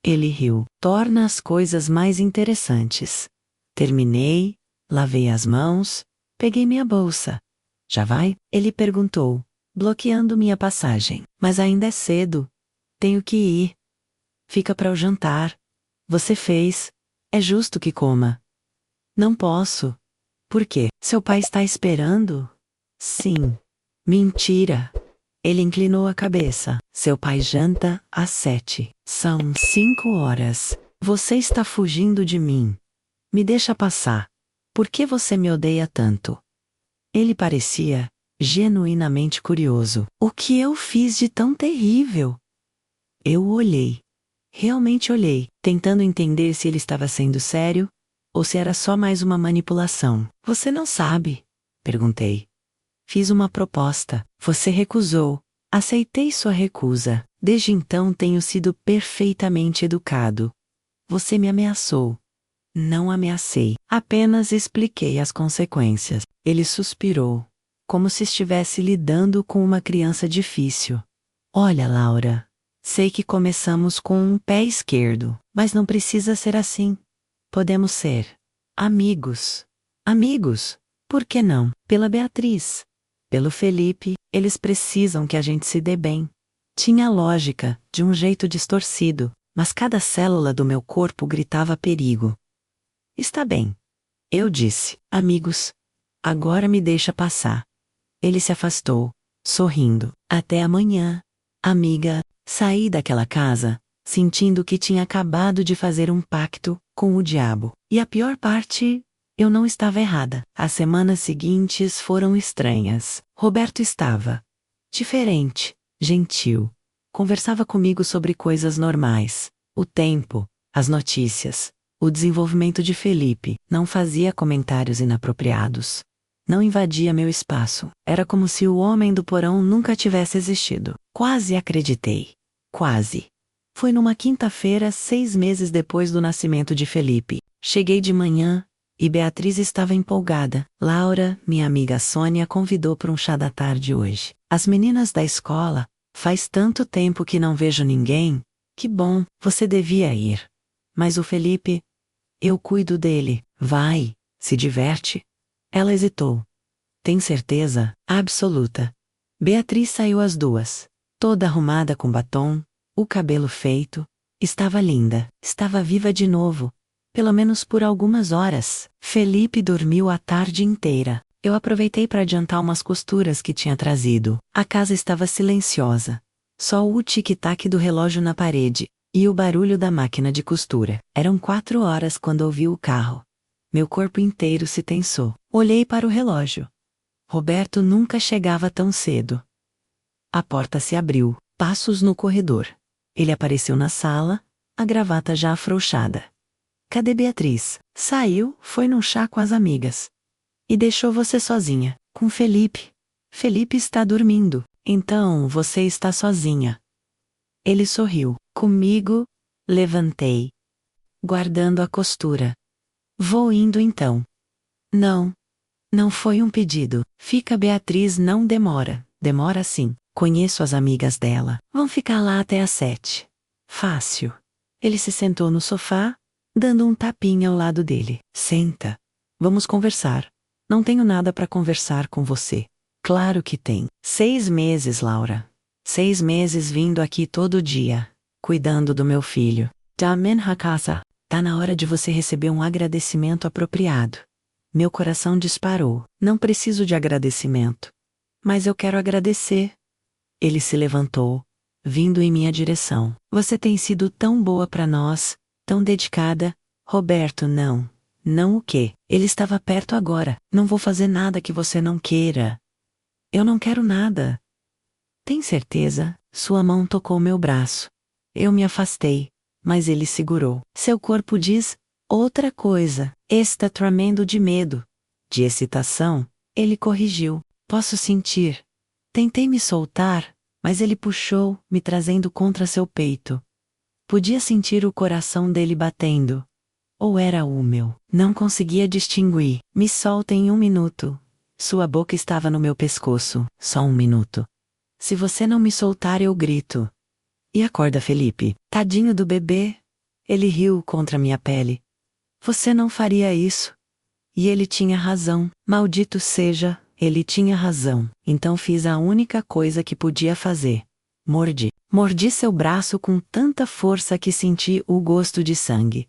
Ele riu. Torna as coisas mais interessantes. Terminei, lavei as mãos, peguei minha bolsa. Já vai? Ele perguntou, bloqueando minha passagem. Mas ainda é cedo. Tenho que ir. Fica para o jantar. Você fez. É justo que coma. Não posso. Por quê? Seu pai está esperando? Sim. Mentira. Ele inclinou a cabeça. Seu pai janta às 7. São 5 horas. Você está fugindo de mim. Me deixa passar. Por que você me odeia tanto? Ele parecia genuinamente curioso. O que eu fiz de tão terrível? Eu olhei. Realmente olhei, tentando entender se ele estava sendo sério ou se era só mais uma manipulação. Você não sabe? Perguntei. Fiz uma proposta. Você recusou. Aceitei sua recusa. Desde então tenho sido perfeitamente educado. Você me ameaçou. Não ameacei. Apenas expliquei as consequências. Ele suspirou, como se estivesse lidando com uma criança difícil. Olha, Laura. Sei que começamos com um pé esquerdo, mas não precisa ser assim. Podemos ser amigos. Amigos? Por que não? Pela Beatriz. Pelo Felipe, eles precisam que a gente se dê bem. Tinha lógica, de um jeito distorcido, mas cada célula do meu corpo gritava perigo. Está bem. Eu disse, amigos. Agora me deixa passar. Ele se afastou, sorrindo. Até amanhã, amiga. Saí daquela casa, sentindo que tinha acabado de fazer um pacto com o diabo. E a pior parte, eu não estava errada. As semanas seguintes foram estranhas. Roberto estava diferente, gentil. Conversava comigo sobre coisas normais. O tempo, as notícias, o desenvolvimento de Felipe. Não fazia comentários inapropriados. Não invadia meu espaço. Era como se o homem do porão nunca tivesse existido. Quase acreditei. Quase. Foi numa quinta-feira, 6 meses depois do nascimento de Felipe. Cheguei de manhã e Beatriz estava empolgada. Laura, minha amiga Sônia, convidou para um chá da tarde hoje. As meninas da escola, faz tanto tempo que não vejo ninguém. Que bom, você devia ir. Mas o Felipe, eu cuido dele. Vai, se diverte. Ela hesitou. Tem certeza? Absoluta. Beatriz saiu às 2. Toda arrumada com batom, o cabelo feito. Estava linda. Estava viva de novo. Pelo menos por algumas horas. Felipe dormiu a tarde inteira. Eu aproveitei para adiantar umas costuras que tinha trazido. A casa estava silenciosa. Só o tic-tac do relógio na parede e o barulho da máquina de costura. Eram 4 horas quando ouvi o carro. Meu corpo inteiro se tensou. Olhei para o relógio. Roberto nunca chegava tão cedo. A porta se abriu. Passos no corredor. Ele apareceu na sala, a gravata já afrouxada. Cadê Beatriz? Saiu, foi num chá com as amigas. E deixou você sozinha, com Felipe. Felipe está dormindo, então você está sozinha. Ele sorriu. Comigo, levantei, guardando a costura. Vou indo então. Não. Não foi um pedido. Fica, Beatriz, não demora. Demora sim. Conheço as amigas dela. Vão ficar lá até às 7. Fácil. Ele se sentou no sofá, dando um tapinha ao lado dele. Senta. Vamos conversar. Não tenho nada para conversar com você. Claro que tem. 6 meses, Laura. 6 meses vindo aqui todo dia, cuidando do meu filho. Damen Hakasa. Tá na hora de você receber um agradecimento apropriado. Meu coração disparou. Não preciso de agradecimento. Mas eu quero agradecer. Ele se levantou, vindo em minha direção. Você tem sido tão boa para nós, tão dedicada. Roberto, não. Não o quê? Ele estava perto agora. Não vou fazer nada que você não queira. Eu não quero nada. Tem certeza? Sua mão tocou meu braço. Eu me afastei, mas ele segurou. Seu corpo diz outra coisa. Está tremendo de medo. De excitação, ele corrigiu. Posso sentir. Tentei me soltar, mas ele puxou, me trazendo contra seu peito. Podia sentir o coração dele batendo. Ou era o meu? Não conseguia distinguir. Me solta em 1 minuto. Sua boca estava no meu pescoço. Só 1 minuto. Se você não me soltar, eu grito. E acorda, Felipe. Tadinho do bebê. Ele riu contra minha pele. Você não faria isso. E ele tinha razão. Maldito seja, ele tinha razão. Então fiz a única coisa que podia fazer. Mordi. Mordi seu braço com tanta força que senti o gosto de sangue.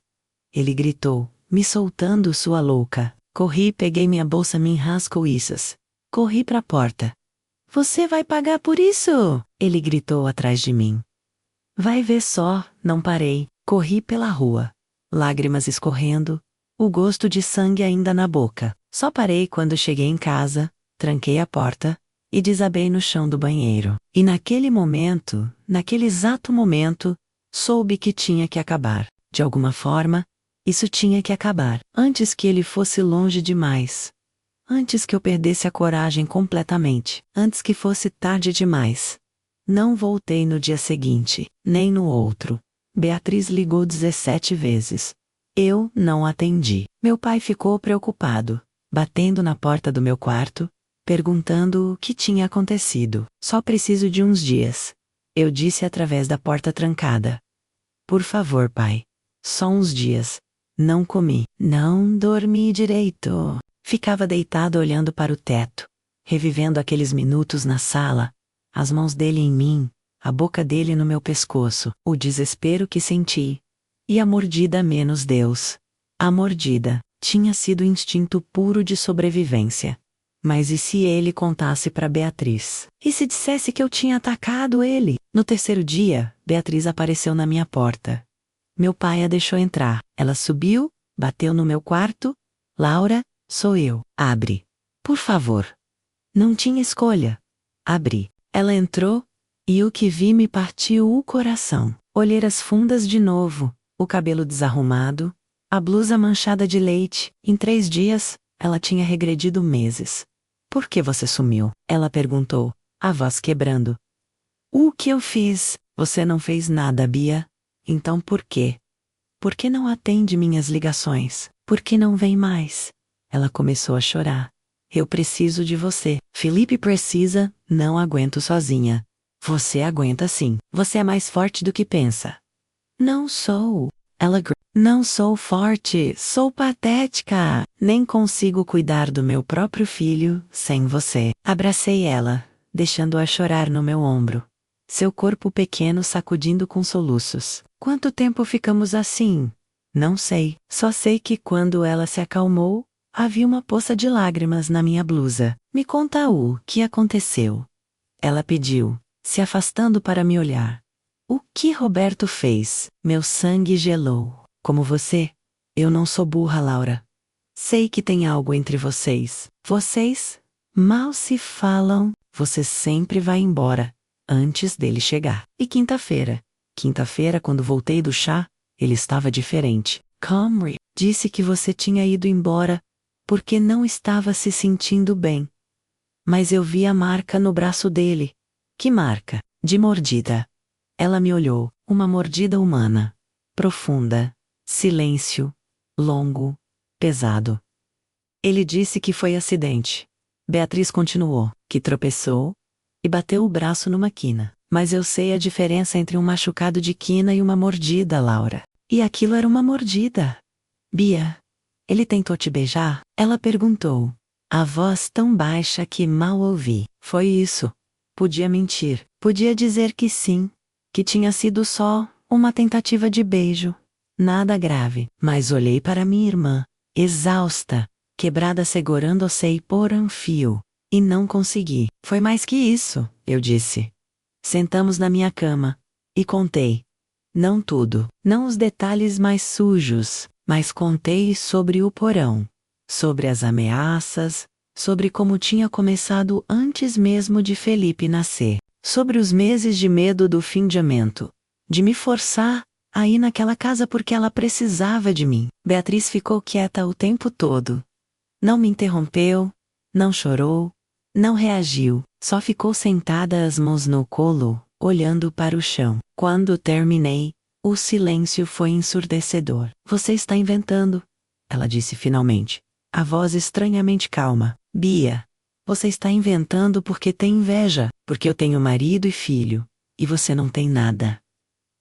Ele gritou, me soltando, sua louca. Corri, peguei minha bolsa, minhas coisas. Corri para a porta. Você vai pagar por isso! Ele gritou atrás de mim. Vai ver só, não parei. Corri pela rua. Lágrimas escorrendo, o gosto de sangue ainda na boca. Só parei quando cheguei em casa, tranquei a porta e desabei no chão do banheiro. E naquele momento, naquele exato momento, soube que tinha que acabar. De alguma forma, isso tinha que acabar, antes que ele fosse longe demais. Antes que eu perdesse a coragem completamente, antes que fosse tarde demais. Não voltei no dia seguinte, nem no outro. Beatriz ligou 17 vezes. Eu não atendi. Meu pai ficou preocupado, batendo na porta do meu quarto, perguntando o que tinha acontecido. Só preciso de uns dias. Eu disse através da porta trancada. Por favor, pai. Só uns dias. Não comi. Não dormi direito. Ficava deitado olhando para o teto, revivendo aqueles minutos na sala, as mãos dele em mim, a boca dele no meu pescoço, o desespero que senti. E a mordida menos Deus. A mordida tinha sido instinto puro de sobrevivência. Mas e se ele contasse para Beatriz? E se dissesse que eu tinha atacado ele? No terceiro dia, Beatriz apareceu na minha porta. Meu pai a deixou entrar. Ela subiu, bateu no meu quarto. Laura, sou eu. Abre. Por favor. Não tinha escolha. Abri. Ela entrou, e o que vi me partiu o coração. Olheiras fundas de novo, o cabelo desarrumado, a blusa manchada de leite. Em 3 dias, ela tinha regredido meses. Por que você sumiu? Ela perguntou, a voz quebrando. O que eu fiz? Você não fez nada, Bia. Então por quê? Por que não atende minhas ligações? Por que não vem mais? Ela começou a chorar. Eu preciso de você. Felipe precisa, não aguento sozinha. Você aguenta sim. Você é mais forte do que pensa. Não sou. Não sou forte, sou patética. Nem consigo cuidar do meu próprio filho sem você. Abracei ela, deixando-a chorar no meu ombro. Seu corpo pequeno sacudindo com soluços. Quanto tempo ficamos assim? Não sei. Só sei que quando ela se acalmou, havia uma poça de lágrimas na minha blusa. Me conta o que aconteceu. Ela pediu, se afastando para me olhar. O que Roberto fez? Meu sangue gelou. Como você, eu não sou burra, Laura. Sei que tem algo entre vocês. Vocês mal se falam. Você sempre vai embora, antes dele chegar. E quinta-feira, quando voltei do chá, ele estava diferente. Camry disse que você tinha ido embora porque não estava se sentindo bem. Mas eu vi a marca no braço dele. Que marca? De mordida. Ela me olhou, uma mordida humana. Profunda. Silêncio. Longo. Pesado. Ele disse que foi acidente. Beatriz continuou, que tropeçou e bateu o braço numa quina. Mas eu sei a diferença entre um machucado de quina e uma mordida, Laura. E aquilo era uma mordida. Bia, ele tentou te beijar? Ela perguntou. A voz tão baixa que mal ouvi. Foi isso. Podia mentir. Podia dizer que sim. Que tinha sido só uma tentativa de beijo. Nada grave. Mas olhei para minha irmã, exausta, quebrada, segurando-se por um fio. E não consegui. Foi mais que isso, eu disse. Sentamos na minha cama. E contei. Não tudo. Não os detalhes mais sujos. Mas contei sobre o porão. Sobre as ameaças. Sobre como tinha começado antes mesmo de Felipe nascer. Sobre os meses de medo do findamento. De me forçar a ir naquela casa porque ela precisava de mim. Beatriz ficou quieta o tempo todo. Não me interrompeu, não chorou, não reagiu, só ficou sentada, as mãos no colo, olhando para o chão. Quando terminei, o silêncio foi ensurdecedor. Você está inventando, ela disse finalmente, a voz estranhamente calma. Bia, você está inventando porque tem inveja, porque eu tenho marido e filho, e você não tem nada.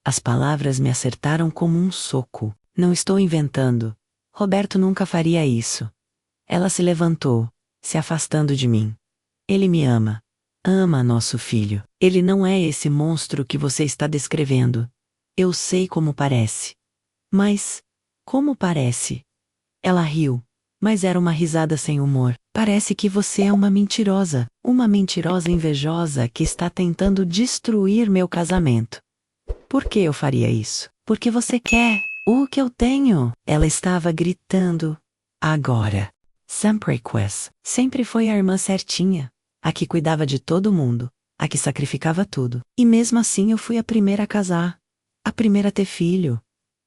As palavras me acertaram como um soco. Não estou inventando. Roberto nunca faria isso. Ela se levantou, se afastando de mim. Ele me ama. Ama nosso filho. Ele não é esse monstro que você está descrevendo. Eu sei como parece. Mas, como parece? Ela riu, mas era uma risada sem humor. Parece que você é uma mentirosa invejosa que está tentando destruir meu casamento. Por que eu faria isso? Porque você quer o que eu tenho. Ela estava gritando. Agora. Sempre quis. Sempre foi a irmã certinha. A que cuidava de todo mundo. A que sacrificava tudo. E mesmo assim eu fui a primeira a casar. A primeira a ter filho.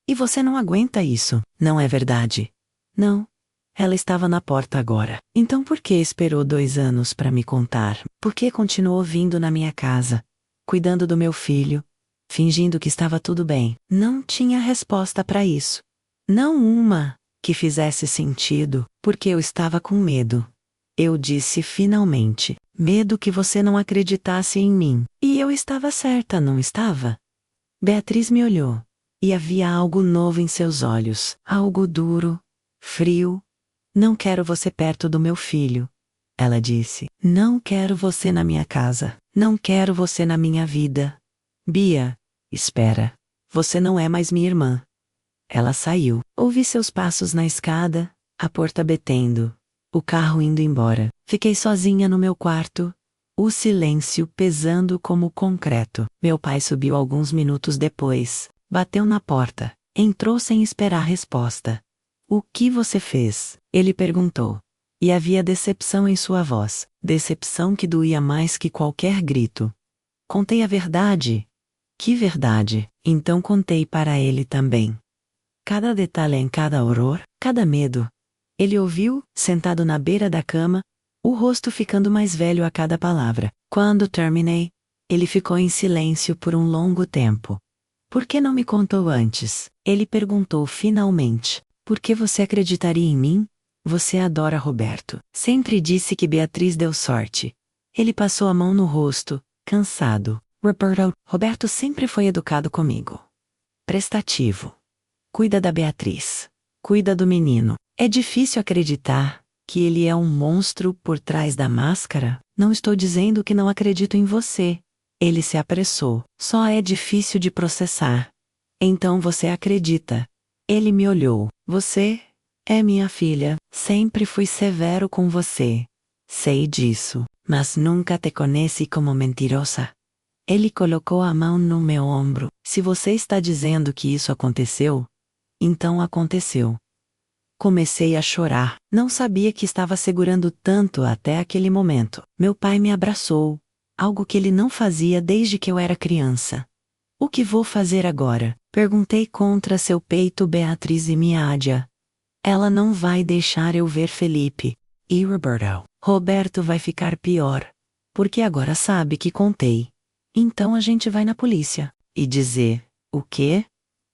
E você não aguenta isso, não é verdade? Não. Ela estava na porta agora. Então por que esperou 2 anos para me contar? Por que continuou vindo na minha casa? Cuidando do meu filho? Fingindo que estava tudo bem. Não tinha resposta para isso. Não uma que fizesse sentido, porque eu estava com medo. Eu disse finalmente, medo que você não acreditasse em mim. E eu estava certa, não estava? Beatriz me olhou. E havia algo novo em seus olhos, algo duro, frio. Não quero você perto do meu filho. Ela disse, não quero você na minha casa, não quero você na minha vida. Bia, espera, você não é mais minha irmã. Ela saiu. Ouvi seus passos na escada, a porta batendo, o carro indo embora. Fiquei sozinha no meu quarto, o silêncio pesando como concreto. Meu pai subiu alguns minutos depois, bateu na porta, entrou sem esperar resposta. O que você fez? Ele perguntou. E havia decepção em sua voz, decepção que doía mais que qualquer grito. Contei a verdade. Que verdade? Então contei para ele também. Cada detalhe em cada horror, cada medo. Ele ouviu, sentado na beira da cama, o rosto ficando mais velho a cada palavra. Quando terminei, ele ficou em silêncio por um longo tempo. Por que não me contou antes? Ele perguntou finalmente. Por que você acreditaria em mim? Você adora Roberto. Sempre disse que Beatriz deu sorte. Ele passou a mão no rosto, cansado. Roberto sempre foi educado comigo. Prestativo. Cuida da Beatriz. Cuida do menino. É difícil acreditar que ele é um monstro por trás da máscara? Não estou dizendo que não acredito em você. Ele se apressou. Só é difícil de processar. Então você acredita. Ele me olhou. Você é minha filha. Sempre fui severo com você. Sei disso, mas nunca te conheci como mentirosa. Ele colocou a mão no meu ombro. Se você está dizendo que isso aconteceu, então aconteceu. Comecei a chorar. Não sabia que estava segurando tanto até aquele momento. Meu pai me abraçou. Algo que ele não fazia desde que eu era criança. O que vou fazer agora? Perguntei contra seu peito Beatriz e Miádia. Ela não vai deixar eu ver Felipe. E Roberto? Roberto vai ficar pior. Porque agora sabe que contei. Então a gente vai na polícia. E dizer, o quê?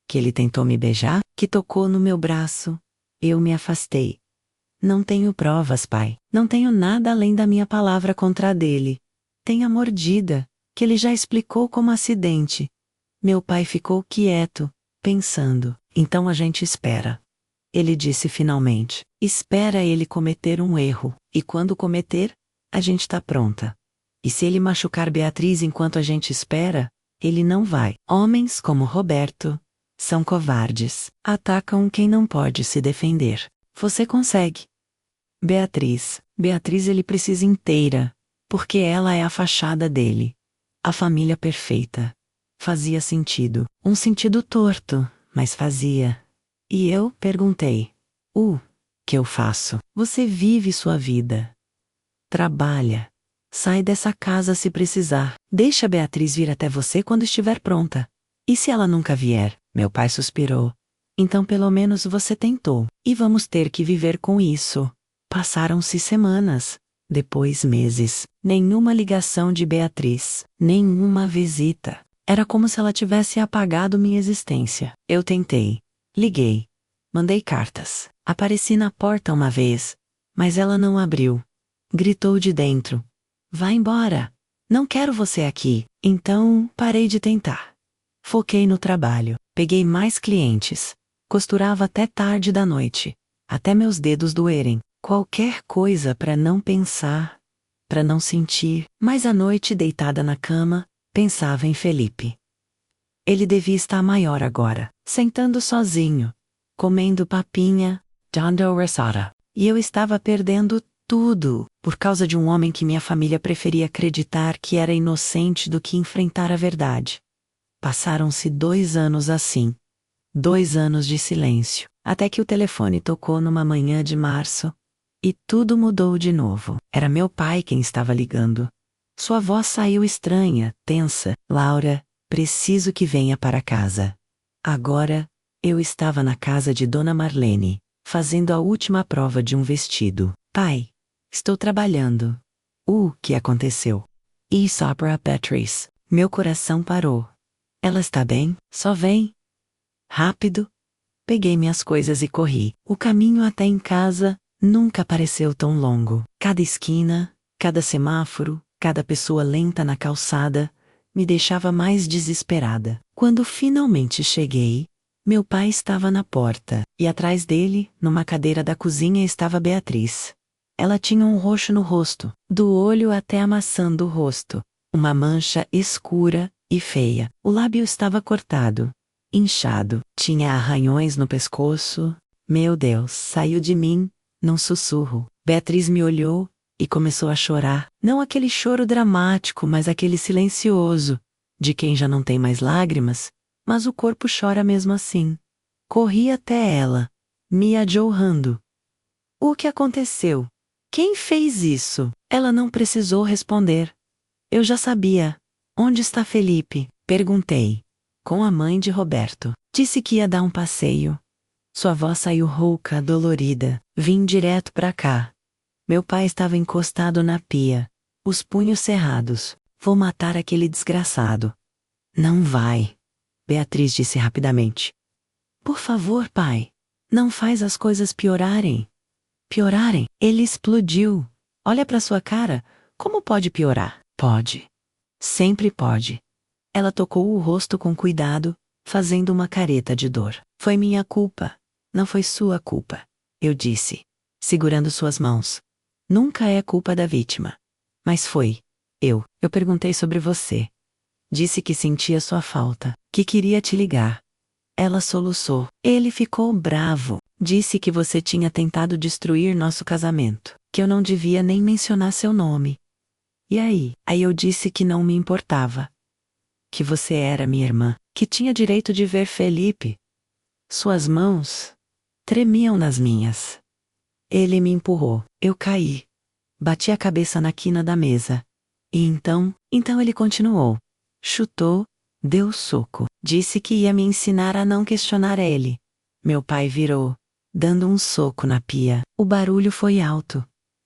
Que ele tentou me beijar? Que tocou no meu braço? Eu me afastei. Não tenho provas, pai. Não tenho nada além da minha palavra contra a dele. Tem a mordida, que ele já explicou como acidente. Meu pai ficou quieto, pensando. Então a gente espera. Ele disse finalmente. Espera ele cometer um erro. E quando cometer, a gente tá pronta. E se ele machucar Beatriz enquanto a gente espera, ele não vai. Homens como Roberto são covardes. Atacam quem não pode se defender. Você consegue. Beatriz ele precisa inteira, porque ela é a fachada dele. A família perfeita. Fazia sentido. Um sentido torto, mas fazia. E eu perguntei. Que eu faço? Você vive sua vida. Trabalha. Sai dessa casa se precisar. Deixa Beatriz vir até você quando estiver pronta. E se ela nunca vier? Meu pai suspirou. Então pelo menos você tentou. E vamos ter que viver com isso. Passaram-se semanas. Depois meses. Nenhuma ligação de Beatriz. Nenhuma visita. Era como se ela tivesse apagado minha existência. Eu tentei. Liguei. Mandei cartas. Apareci na porta uma vez. Mas ela não abriu. Gritou de dentro. Vá embora. Não quero você aqui. Então, parei de tentar. Foquei no trabalho. Peguei mais clientes. Costurava até tarde da noite. Até meus dedos doerem. Qualquer coisa para não pensar. Para não sentir. Mas à noite, deitada na cama, Pensava em Felipe. Ele devia estar maior agora, sentando sozinho, comendo papinha, dando risada. E eu estava perdendo tudo, por causa de um homem que minha família preferia acreditar que era inocente do que enfrentar a verdade. Passaram-se 2 anos assim. 2 anos de silêncio, até que o telefone tocou numa manhã de março. E tudo mudou de novo. Era meu pai quem estava ligando. Sua voz saiu estranha, tensa. Laura, preciso que venha para casa. Agora, eu estava na casa de Dona Marlene, fazendo a última prova de um vestido. Pai, estou trabalhando. O que aconteceu? E Sabra Beatriz. Meu coração parou. Ela está bem? Só vem. Rápido. Peguei minhas coisas e corri. O caminho até em casa nunca pareceu tão longo. Cada esquina, cada semáforo, cada pessoa lenta na calçada, me deixava mais desesperada. Quando finalmente cheguei, meu pai estava na porta, e atrás dele, numa cadeira da cozinha, estava Beatriz. Ela tinha um roxo no rosto, do olho até a maçã do rosto, uma mancha escura e feia. O lábio estava cortado, inchado, tinha arranhões no pescoço. Meu Deus, saiu de mim, num sussurro. Beatriz me olhou e começou a chorar. Não aquele choro dramático, mas aquele silencioso, de quem já não tem mais lágrimas, mas o corpo chora mesmo assim. Corri até ela, me adjorrando. O que aconteceu? Quem fez isso? Ela não precisou responder. Eu já sabia. Onde está Felipe? Perguntei. Com a mãe de Roberto. Disse que ia dar um passeio. Sua voz saiu rouca, dolorida. Vim direto para cá. Meu pai estava encostado na pia, os punhos cerrados. Vou matar aquele desgraçado. Não vai. Beatriz disse rapidamente. Por favor, pai. Não faz as coisas piorarem. Piorarem? Ele explodiu. Olha para sua cara. Como pode piorar? Pode. Sempre pode. Ela tocou o rosto com cuidado, fazendo uma careta de dor. Foi minha culpa. Não foi sua culpa. Eu disse, segurando suas mãos. Nunca é culpa da vítima. Mas foi. Eu perguntei sobre você. Disse que sentia sua falta, que queria te ligar. Ela soluçou. Ele ficou bravo. Disse que você tinha tentado destruir nosso casamento, que eu não devia nem mencionar seu nome. E aí? Aí eu disse que não me importava. Que você era minha irmã, que tinha direito de ver Felipe. Suas mãos tremiam nas minhas. Ele me empurrou. Eu caí. Bati a cabeça na quina da mesa. E então ele continuou. Chutou, deu soco. Disse que ia me ensinar a não questionar ele. Meu pai virou, dando um soco na pia. O barulho foi alto.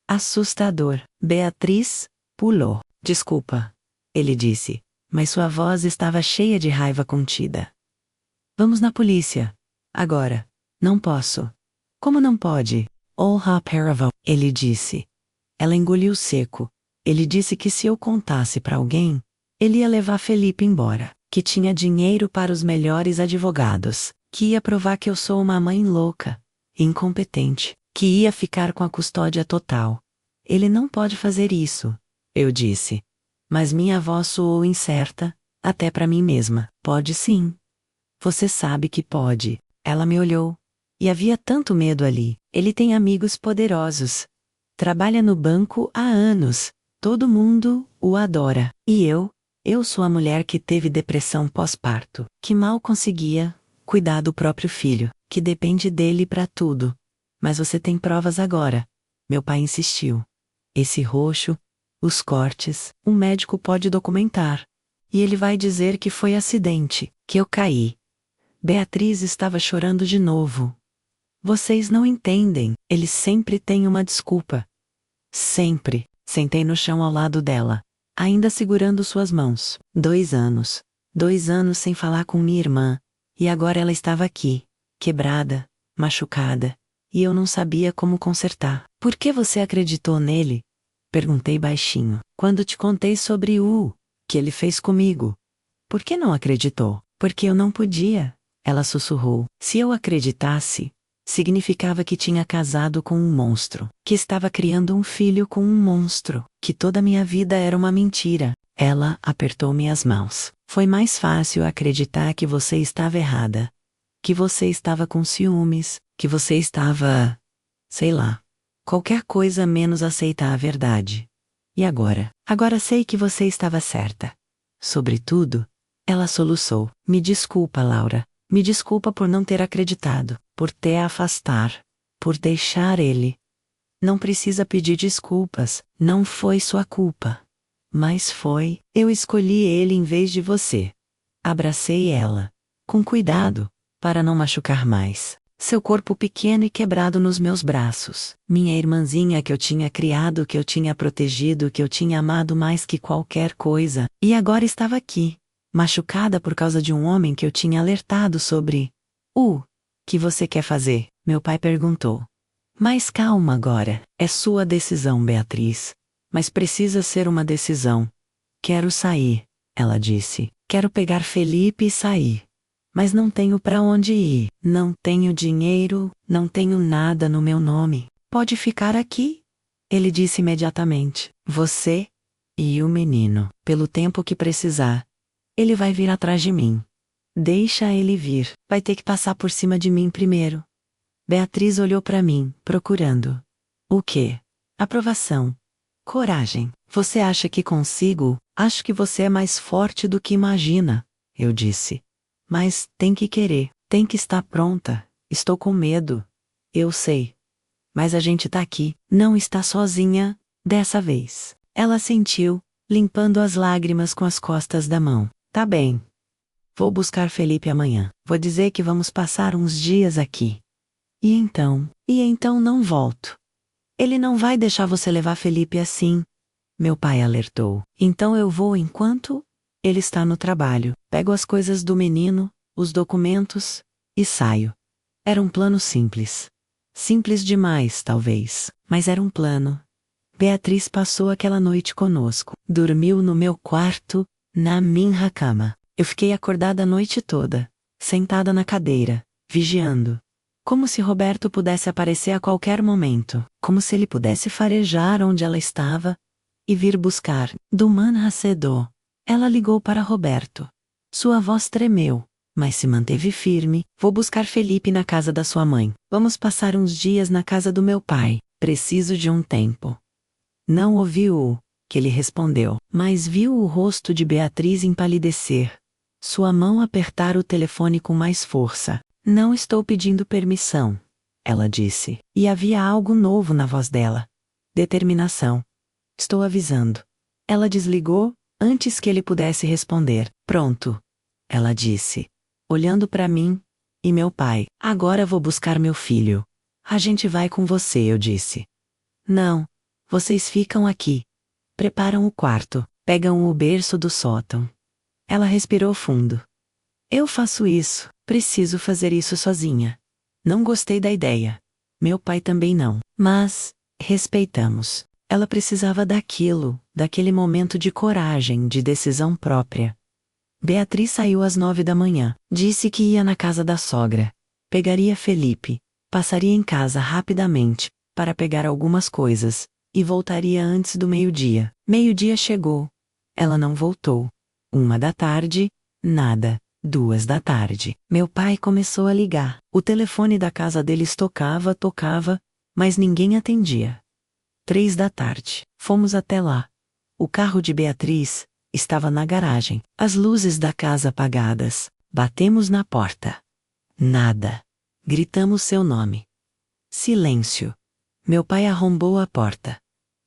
Assustador. Beatriz pulou. Desculpa, ele disse, mas sua voz estava cheia de raiva contida. Vamos na polícia. Agora. Não posso. Como não pode? Olha Paravel, ele disse. Ela engoliu seco. Ele disse que se eu contasse para alguém, ele ia levar Felipe embora, que tinha dinheiro para os melhores advogados, que ia provar que eu sou uma mãe louca, incompetente, que ia ficar com a custódia total. Ele não pode fazer isso, eu disse. Mas minha voz soou incerta, até para mim mesma. Pode sim. Você sabe que pode. Ela me olhou. E havia tanto medo ali. Ele tem amigos poderosos. Trabalha no banco há anos. Todo mundo o adora. E eu sou a mulher que teve depressão pós-parto, que mal conseguia cuidar do próprio filho, que depende dele para tudo. Mas você tem provas agora. Meu pai insistiu. Esse roxo, os cortes, um médico pode documentar. E ele vai dizer que foi acidente, que eu caí. Beatriz estava chorando de novo. Vocês não entendem, ele sempre tem uma desculpa. Sempre. Sentei no chão ao lado dela, ainda segurando suas mãos. 2 anos. 2 anos sem falar com minha irmã. E agora ela estava aqui, quebrada, machucada. E eu não sabia como consertar. Por que você acreditou nele? Perguntei baixinho. Quando te contei sobre o que ele fez comigo. Por que não acreditou? Porque eu não podia. Ela sussurrou. Se eu acreditasse, significava que tinha casado com um monstro, que estava criando um filho com um monstro, que toda a minha vida era uma mentira. Ela apertou minhas mãos. Foi mais fácil acreditar que você estava errada. Que você estava com ciúmes, que você estava... sei lá. Qualquer coisa menos aceitar a verdade. E agora? Agora sei que você estava certa. Sobretudo, ela soluçou. Me desculpa, Laura. Me desculpa por não ter acreditado, por te afastar, por deixar ele. Não precisa pedir desculpas, não foi sua culpa. Mas foi, eu escolhi ele em vez de você. Abracei ela. Com cuidado, para não machucar mais. Seu corpo pequeno e quebrado nos meus braços. Minha irmãzinha que eu tinha criado, que eu tinha protegido, que eu tinha amado mais que qualquer coisa, e agora estava aqui, machucada por causa de um homem que eu tinha alertado sobre. Que você quer fazer? Meu pai perguntou. Mas calma agora, é sua decisão, Beatriz. Mas precisa ser uma decisão. Quero sair, ela disse. Quero pegar Felipe e sair. Mas não tenho para onde ir, não tenho dinheiro, não tenho nada no meu nome. Pode ficar aqui? Ele disse imediatamente. Você e o menino, pelo tempo que precisar. Ele vai vir atrás de mim. Deixa ele vir, vai ter que passar por cima de mim primeiro. Beatriz olhou para mim, procurando. O quê? Aprovação. Coragem. Você acha que consigo? Acho que você é mais forte do que imagina, eu disse. Mas tem que querer, tem que estar pronta. Estou com medo. Eu sei. Mas a gente tá aqui, não está sozinha, dessa vez. Ela sentiu, limpando as lágrimas com as costas da mão. Tá bem. Vou buscar Felipe amanhã. Vou dizer que vamos passar uns dias aqui. E então não volto. Ele não vai deixar você levar Felipe assim. Meu pai alertou. Então eu vou enquanto ele está no trabalho. Pego as coisas do menino, os documentos, e saio. Era um plano simples. Simples demais, talvez, mas era um plano. Beatriz passou aquela noite conosco. Dormiu no meu quarto, na minha cama. Eu fiquei acordada a noite toda, sentada na cadeira, vigiando. Como se Roberto pudesse aparecer a qualquer momento, como se ele pudesse farejar onde ela estava e vir buscar. Duman cedou. Ela ligou para Roberto. Sua voz tremeu, mas se manteve firme. Vou buscar Felipe na casa da sua mãe. Vamos passar uns dias na casa do meu pai. Preciso de um tempo. Não ouviu o que ele respondeu, mas viu o rosto de Beatriz empalidecer. Sua mão apertar o telefone com mais força. Não estou pedindo permissão, ela disse, e havia algo novo na voz dela. Determinação. Estou avisando. Ela desligou, antes que ele pudesse responder. Pronto, ela disse, olhando para mim, e meu pai. Agora vou buscar meu filho. A gente vai com você, eu disse. Não, vocês ficam aqui. Preparam o quarto, pegam o berço do sótão. Ela respirou fundo. Eu faço isso, preciso fazer isso sozinha. Não gostei da ideia. Meu pai também não. Mas, respeitamos. Ela precisava daquilo, daquele momento de coragem, de decisão própria. Beatriz saiu às 9 da manhã. Disse que ia na casa da sogra. Pegaria Felipe. Passaria em casa rapidamente, para pegar algumas coisas, e voltaria antes do meio-dia. Meio-dia chegou. Ela não voltou. 1 da tarde, nada. 2 da tarde. Meu pai começou a ligar. O telefone da casa deles tocava, mas ninguém atendia. 3 da tarde. Fomos até lá. O carro de Beatriz estava na garagem. As luzes da casa apagadas. Batemos na porta. Nada. Gritamos seu nome. Silêncio. Meu pai arrombou a porta.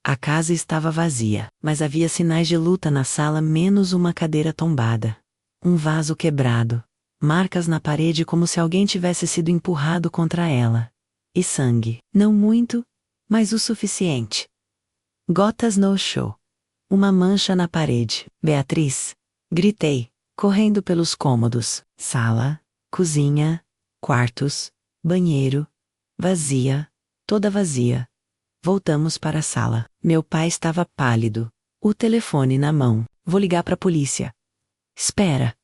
A casa estava vazia, mas havia sinais de luta na sala, menos uma cadeira tombada. Um vaso quebrado. Marcas na parede como se alguém tivesse sido empurrado contra ela. E sangue. Não muito, mas o suficiente. Gotas no chão. Uma mancha na parede. Beatriz. Gritei, correndo pelos cômodos. Sala, cozinha, quartos, banheiro. Vazia. Toda vazia. Voltamos para a sala. Meu pai estava pálido. O telefone na mão. Vou ligar para a polícia. Espera.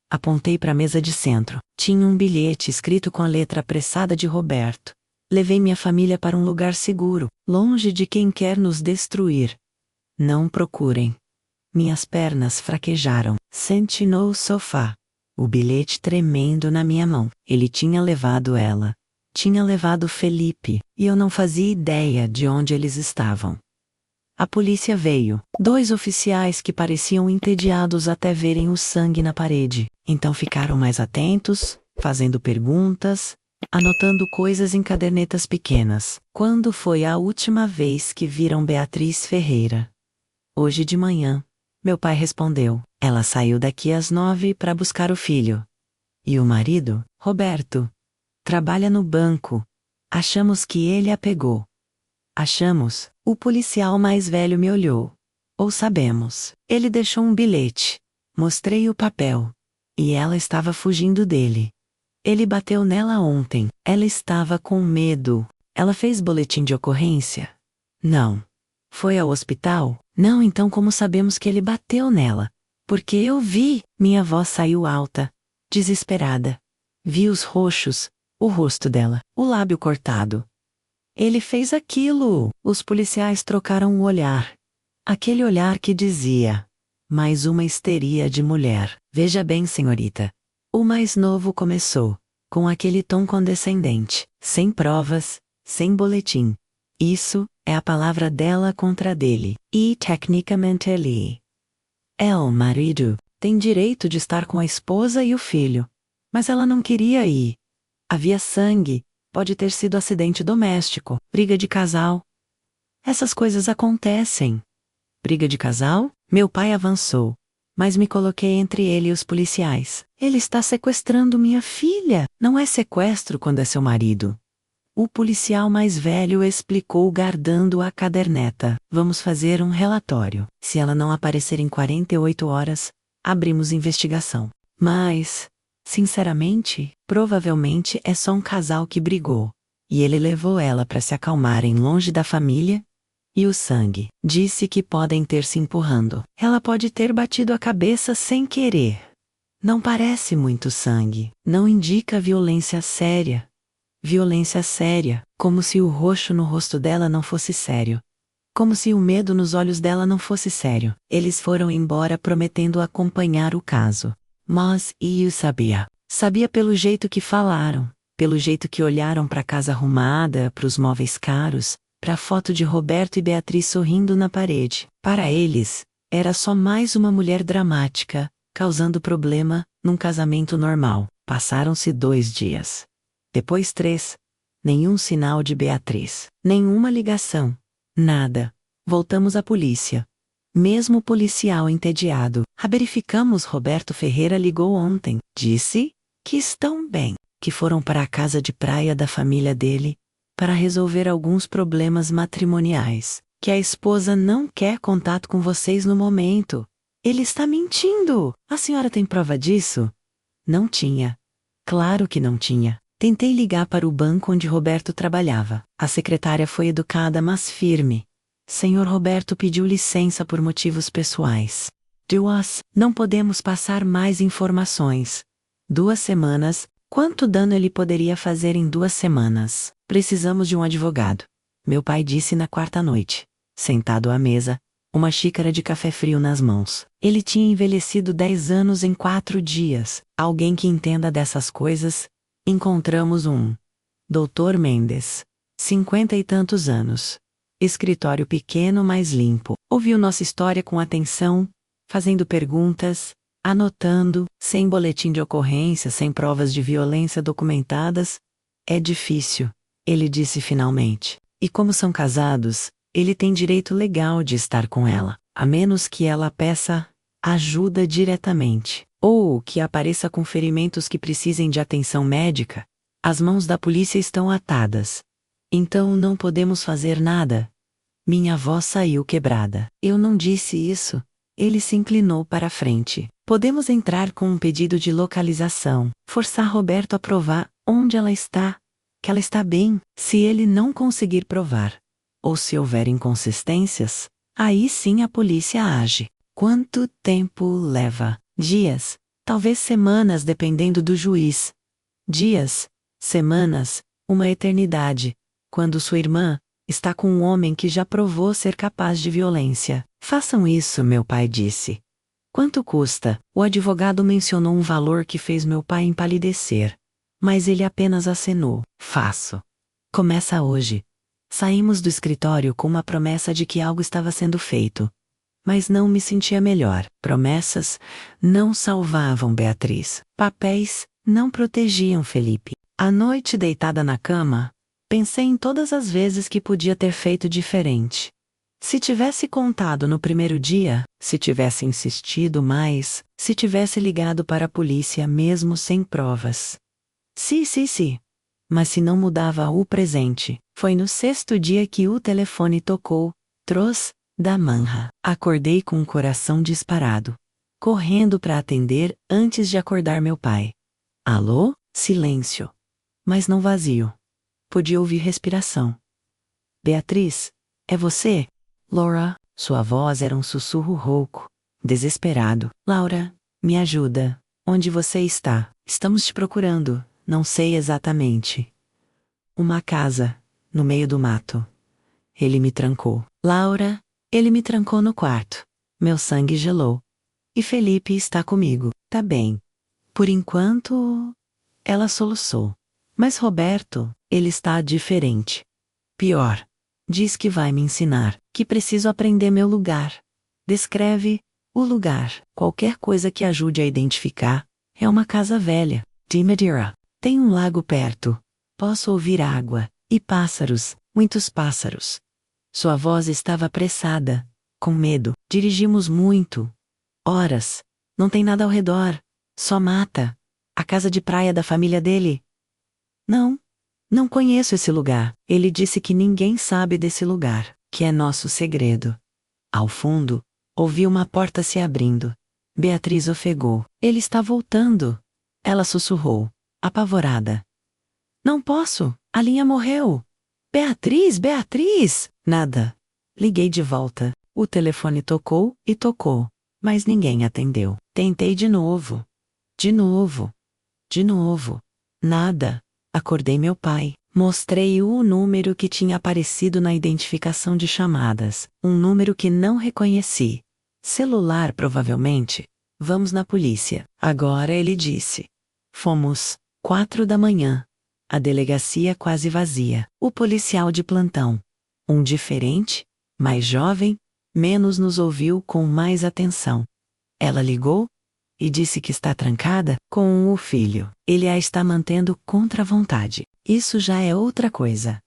Apontei para a mesa de centro. Tinha um bilhete escrito com a letra apressada de Roberto. Levei minha família para um lugar seguro, longe de quem quer nos destruir. Não procurem. Minhas pernas fraquejaram. Senti no sofá, o bilhete tremendo na minha mão. Ele tinha levado ela. Tinha levado Felipe, e eu não fazia ideia de onde eles estavam. A polícia veio. 2 oficiais que pareciam entediados até verem o sangue na parede. Então ficaram mais atentos, fazendo perguntas, anotando coisas em cadernetas pequenas. Quando foi a última vez que viram Beatriz Ferreira? Hoje de manhã. Meu pai respondeu. Ela saiu daqui às 9 para buscar o filho. E o marido, Roberto, trabalha no banco. Achamos que ele a pegou. Achamos. O policial mais velho me olhou. Ou sabemos. Ele deixou um bilhete. Mostrei o papel. E ela estava fugindo dele. Ele bateu nela ontem. Ela estava com medo. Ela fez boletim de ocorrência? Não. Foi ao hospital? Não, então como sabemos que ele bateu nela? Porque eu vi. Minha voz saiu alta, desesperada. Vi os roxos, o rosto dela, o lábio cortado. Ele fez aquilo. Os policiais trocaram o olhar. Aquele olhar que dizia: mais uma histeria de mulher. Veja bem, senhorita. O mais novo começou, com aquele tom condescendente, sem provas, sem boletim. Isso é a palavra dela contra dele. E tecnicamente ele é o marido. Tem direito de estar com a esposa e o filho. Mas ela não queria ir. Havia sangue. Pode ter sido acidente doméstico, briga de casal. Essas coisas acontecem. Briga de casal? Meu pai avançou. Mas me coloquei entre ele e os policiais. Ele está sequestrando minha filha. Não é sequestro quando é seu marido. O policial mais velho explicou guardando a caderneta. Vamos fazer um relatório. Se ela não aparecer em 48 horas, abrimos investigação. Mas, sinceramente, provavelmente é só um casal que brigou. E ele levou ela para se acalmarem longe da família. E o sangue. Disse que podem ter se empurrando. Ela pode ter batido a cabeça sem querer. Não parece muito sangue. Não indica violência séria. Violência séria, como se o roxo no rosto dela não fosse sério. Como se o medo nos olhos dela não fosse sério. Eles foram embora prometendo acompanhar o caso. Mas eu sabia. Sabia pelo jeito que falaram, pelo jeito que olharam para a casa arrumada, para os móveis caros, para a foto de Roberto e Beatriz sorrindo na parede. Para eles, era só mais uma mulher dramática, causando problema, num casamento normal. Passaram-se 2 dias. Depois 3. Nenhum sinal de Beatriz. Nenhuma ligação. Nada. Voltamos à polícia. Mesmo o policial entediado. Verificamos. Roberto Ferreira ligou ontem. Disse que estão bem. Que foram para a casa de praia da família dele para resolver alguns problemas matrimoniais. Que a esposa não quer contato com vocês no momento. Ele está mentindo. A senhora tem prova disso? Não tinha. Claro que não tinha. Tentei ligar para o banco onde Roberto trabalhava. A secretária foi educada, mas firme. Senhor Roberto pediu licença por motivos pessoais. Não podemos passar mais informações. 2 semanas. Quanto dano ele poderia fazer em 2 semanas? Precisamos de um advogado. Meu pai disse na 4ª noite. Sentado à mesa, uma xícara de café frio nas mãos. Ele tinha envelhecido 10 anos em 4 dias. Alguém que entenda dessas coisas. Encontramos um Dr. Mendes, 50 e tantos anos. Escritório pequeno, mas limpo. Ouviu nossa história com atenção, fazendo perguntas, anotando, sem boletim de ocorrência, sem provas de violência documentadas. É difícil, ele disse finalmente. E como são casados, ele tem direito legal de estar com ela, a menos que ela peça ajuda diretamente. Ou que apareça com ferimentos que precisem de atenção médica. As mãos da polícia estão atadas. Então não podemos fazer nada. Minha voz saiu quebrada. Eu não disse isso. Ele se inclinou para a frente. Podemos entrar com um pedido de localização. Forçar Roberto a provar onde ela está. Que ela está bem. Se ele não conseguir provar, ou se houver inconsistências, aí sim a polícia age. Quanto tempo leva? Dias, talvez semanas, dependendo do juiz. Dias, semanas, uma eternidade, quando sua irmã está com um homem que já provou ser capaz de violência. Façam isso, meu pai disse. Quanto custa? O advogado mencionou um valor que fez meu pai empalidecer. Mas ele apenas acenou. Faço. Começa hoje. Saímos do escritório com uma promessa de que algo estava sendo feito. Mas não me sentia melhor. Promessas não salvavam Beatriz. Papéis não protegiam Felipe. À noite, deitada na cama, pensei em todas as vezes que podia ter feito diferente. Se tivesse contado no primeiro dia, se tivesse insistido mais, se tivesse ligado para a polícia mesmo sem provas. Sim. Mas se não mudava o presente, foi no sexto dia que o telefone tocou, da manhã. Acordei com o coração disparado, correndo para atender antes de acordar meu pai. Alô? Silêncio. Mas não vazio. Podia ouvir respiração. Beatriz, é você? Laura, sua voz era um sussurro rouco, desesperado. Laura, me ajuda. Onde você está? Estamos te procurando. Não sei exatamente. Uma casa, no meio do mato. Ele me trancou. Laura, ele me trancou no quarto. Meu sangue gelou. E Felipe está comigo. Tá bem. Por enquanto... Ela soluçou. Mas Roberto, ele está diferente. Pior. Diz que vai me ensinar, que preciso aprender meu lugar. Descreve o lugar. Qualquer coisa que ajude a identificar. É uma casa velha, de Madeira. Tem um lago perto. Posso ouvir água. E pássaros, muitos pássaros. Sua voz estava apressada, com medo. Dirigimos muito. Horas. Não tem nada ao redor. Só mata. A casa de praia da família dele. Não conheço esse lugar. Ele disse que ninguém sabe desse lugar, que é nosso segredo. Ao fundo, ouvi uma porta se abrindo. Beatriz ofegou. Ele está voltando. Ela sussurrou, apavorada. Não posso, a linha morreu. Beatriz! Nada. Liguei de volta. O telefone tocou e tocou, mas ninguém atendeu. Tentei de novo. De novo. Nada. Acordei meu pai. Mostrei o número que tinha aparecido na identificação de chamadas. Um número que não reconheci. Celular, provavelmente. Vamos na polícia. Agora, ele disse. Fomos. 4 da manhã. A delegacia quase vazia. O policial de plantão. Um diferente, mais jovem, menos nos ouviu com mais atenção. Ela ligou e disse que está trancada com o filho. Ele a está mantendo contra a vontade. Isso já é outra coisa.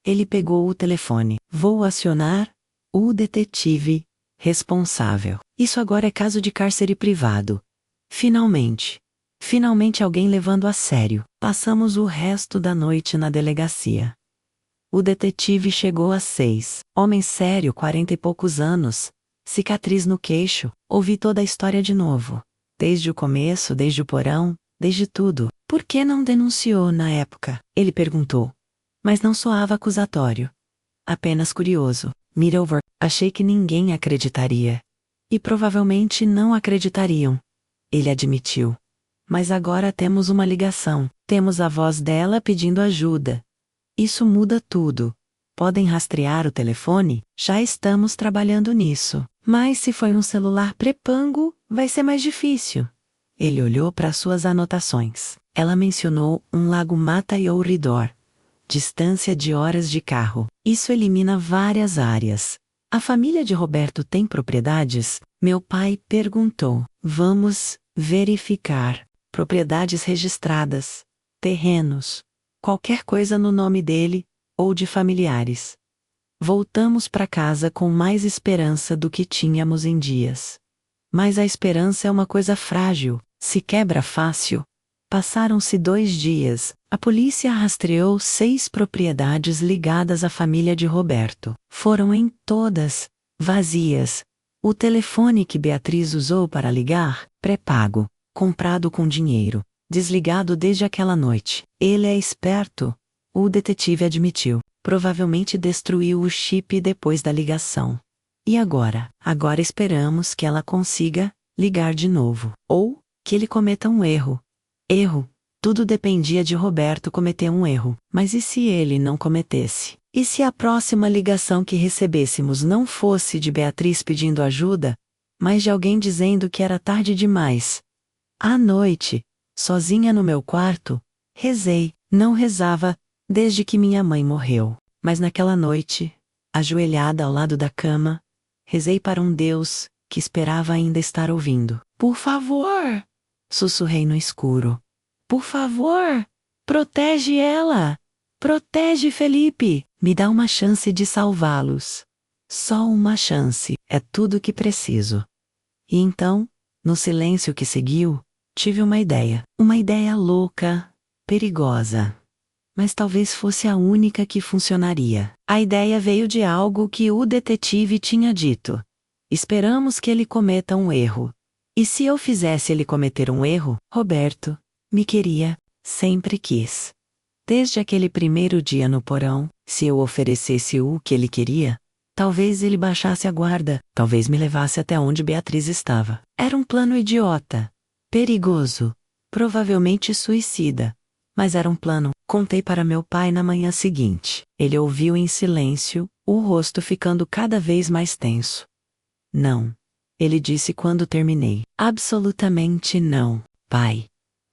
Ele pegou o telefone. Vou acionar o detetive responsável. Isso agora é caso de cárcere privado. Finalmente alguém levando a sério. Passamos o resto da noite na delegacia. O detetive chegou às 6. Homem sério, 40 e poucos anos. Cicatriz no queixo. Ouvi toda a história de novo. Desde o começo, desde o porão, desde tudo. Por que não denunciou na época? Ele perguntou. Mas não soava acusatório. Apenas curioso. Moreover, achei que ninguém acreditaria. E provavelmente não acreditariam. Ele admitiu. Mas agora temos uma ligação. Temos a voz dela pedindo ajuda. Isso muda tudo. Podem rastrear o telefone? Já estamos trabalhando nisso. Mas se foi um celular pré-pago, vai ser mais difícil. Ele olhou para suas anotações. Ela mencionou um lago mata e ouridor. Distância de horas de carro. Isso elimina várias áreas. A família de Roberto tem propriedades? Meu pai perguntou. Vamos verificar. Propriedades registradas. Terrenos. Qualquer coisa no nome dele, ou de familiares. Voltamos para casa com mais esperança do que tínhamos em dias. Mas a esperança é uma coisa frágil, se quebra fácil. Passaram-se 2 dias, a polícia rastreou 6 propriedades ligadas à família de Roberto. Foram em todas, vazias. O telefone que Beatriz usou para ligar, pré-pago, comprado com dinheiro, desligado desde aquela noite. Ele é esperto, o detetive admitiu. Provavelmente destruiu o chip depois da ligação. E agora? Agora esperamos que ela consiga ligar de novo. Ou que ele cometa um erro. Erro. Tudo dependia de Roberto cometer um erro. Mas e se ele não cometesse? E se a próxima ligação que recebêssemos não fosse de Beatriz pedindo ajuda, mas de alguém dizendo que era tarde demais? À noite, sozinha no meu quarto, rezei. Não rezava desde que minha mãe morreu, mas naquela noite, ajoelhada ao lado da cama, rezei para um Deus que esperava ainda estar ouvindo. Por favor! Sussurrei no escuro. Por favor! Protege ela! Protege Felipe! Me dá uma chance de salvá-los. Só uma chance, é tudo que preciso. E então, no silêncio que seguiu, tive uma ideia. Uma ideia louca, perigosa. Mas talvez fosse a única que funcionaria. A ideia veio de algo que o detetive tinha dito. Esperamos que ele cometa um erro. E se eu fizesse ele cometer um erro, Roberto me queria, sempre quis. Desde aquele primeiro dia no porão, se eu oferecesse o que ele queria, talvez ele baixasse a guarda, talvez me levasse até onde Beatriz estava. Era um plano idiota, perigoso, provavelmente suicida. Mas era um plano. Contei para meu pai na manhã seguinte. Ele ouviu em silêncio, o rosto ficando cada vez mais tenso. Não. Ele disse quando terminei. Absolutamente não, pai.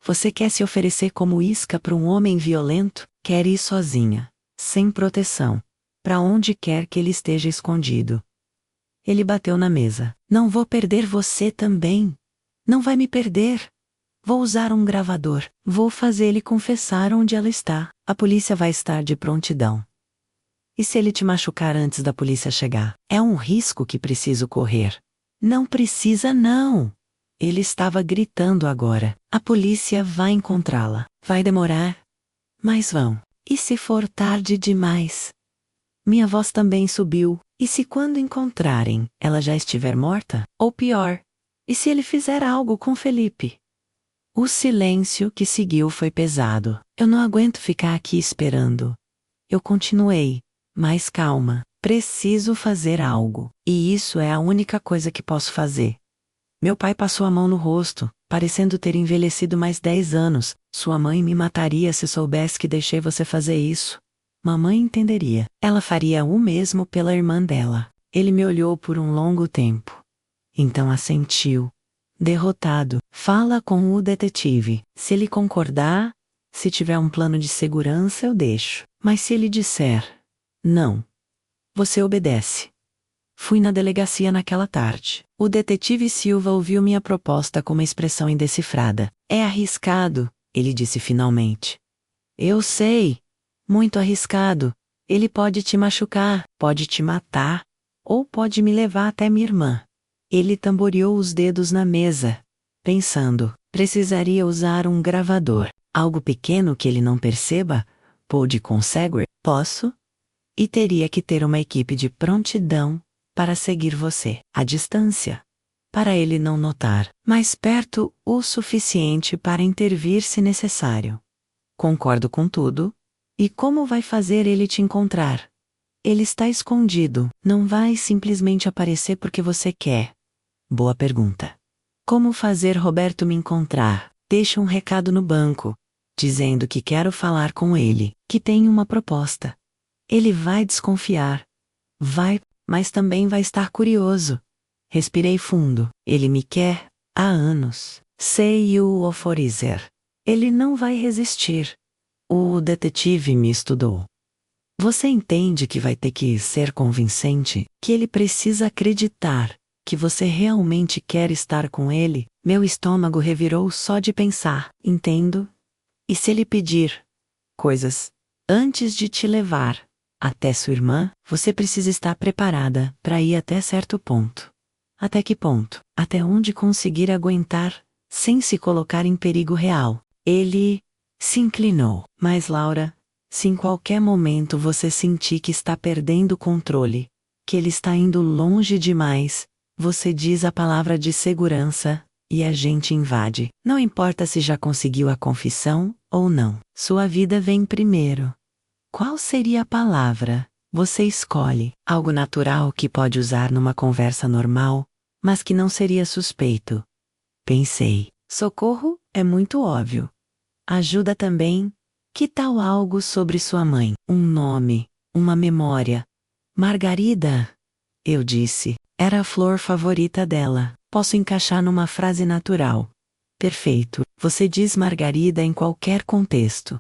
Você quer se oferecer como isca para um homem violento? Quer ir sozinha, sem proteção, para onde quer que ele esteja escondido. Ele bateu na mesa. Não vou perder você também. Não vai me perder. Vou usar um gravador. Vou fazer ele confessar onde ela está. A polícia vai estar de prontidão. E se ele te machucar antes da polícia chegar? É um risco que preciso correr. Não precisa não. Ele estava gritando agora. A polícia vai encontrá-la. Vai demorar. Mas vão. E se for tarde demais? Minha voz também subiu. E se quando encontrarem, ela já estiver morta? Ou pior, e se ele fizer algo com Felipe? O silêncio que seguiu foi pesado. Eu não aguento ficar aqui esperando. Eu continuei, mais calma. Preciso fazer algo. E isso é a única coisa que posso fazer. Meu pai passou a mão no rosto, parecendo ter envelhecido mais 10 anos. Sua mãe me mataria se soubesse que deixei você fazer isso. Mamãe entenderia. Ela faria o mesmo pela irmã dela. Ele me olhou por um longo tempo. Então assentiu. Derrotado. Fala com o detetive. Se ele concordar, se tiver um plano de segurança, eu deixo. Mas se ele disser não, você obedece. Fui na delegacia naquela tarde. O detetive Silva ouviu minha proposta com uma expressão indecifrada. É arriscado, ele disse finalmente. Eu sei. Muito arriscado. Ele pode te machucar, pode te matar, ou pode me levar até minha irmã. Ele tamboreou os dedos na mesa, pensando, precisaria usar um gravador. Algo pequeno que ele não perceba? Pode conseguir? Posso? E teria que ter uma equipe de prontidão para seguir você, à distância, para ele não notar, mas perto o suficiente para intervir se necessário. Concordo com tudo. E como vai fazer ele te encontrar? Ele está escondido, não vai simplesmente aparecer porque você quer. Boa pergunta. Como fazer Roberto me encontrar? Deixe um recado no banco, dizendo que quero falar com ele, que tenho uma proposta. Ele vai desconfiar. Vai, mas também vai estar curioso. Respirei fundo. Ele me quer há anos. Sei o oferecer. Ele não vai resistir. O detetive me estudou. Você entende que vai ter que ser convincente, que ele precisa acreditar, que você realmente quer estar com ele? Meu estômago revirou só de pensar. Entendo. E se ele pedir coisas antes de te levar até sua irmã, você precisa estar preparada para ir até certo ponto. Até que ponto? Até onde conseguir aguentar, sem se colocar em perigo real. Ele se inclinou. Mas Laura, se em qualquer momento você sentir que está perdendo o controle, que ele está indo longe demais, você diz a palavra de segurança, e a gente invade. Não importa se já conseguiu a confissão ou não. Sua vida vem primeiro. Qual seria a palavra? Você escolhe. Algo natural que pode usar numa conversa normal, mas que não seria suspeito. Pensei. Socorro é muito óbvio. Ajuda também. Que tal algo sobre sua mãe? Um nome, uma memória. Margarida, eu disse, era a flor favorita dela. Posso encaixar numa frase natural. Perfeito, você diz Margarida em qualquer contexto.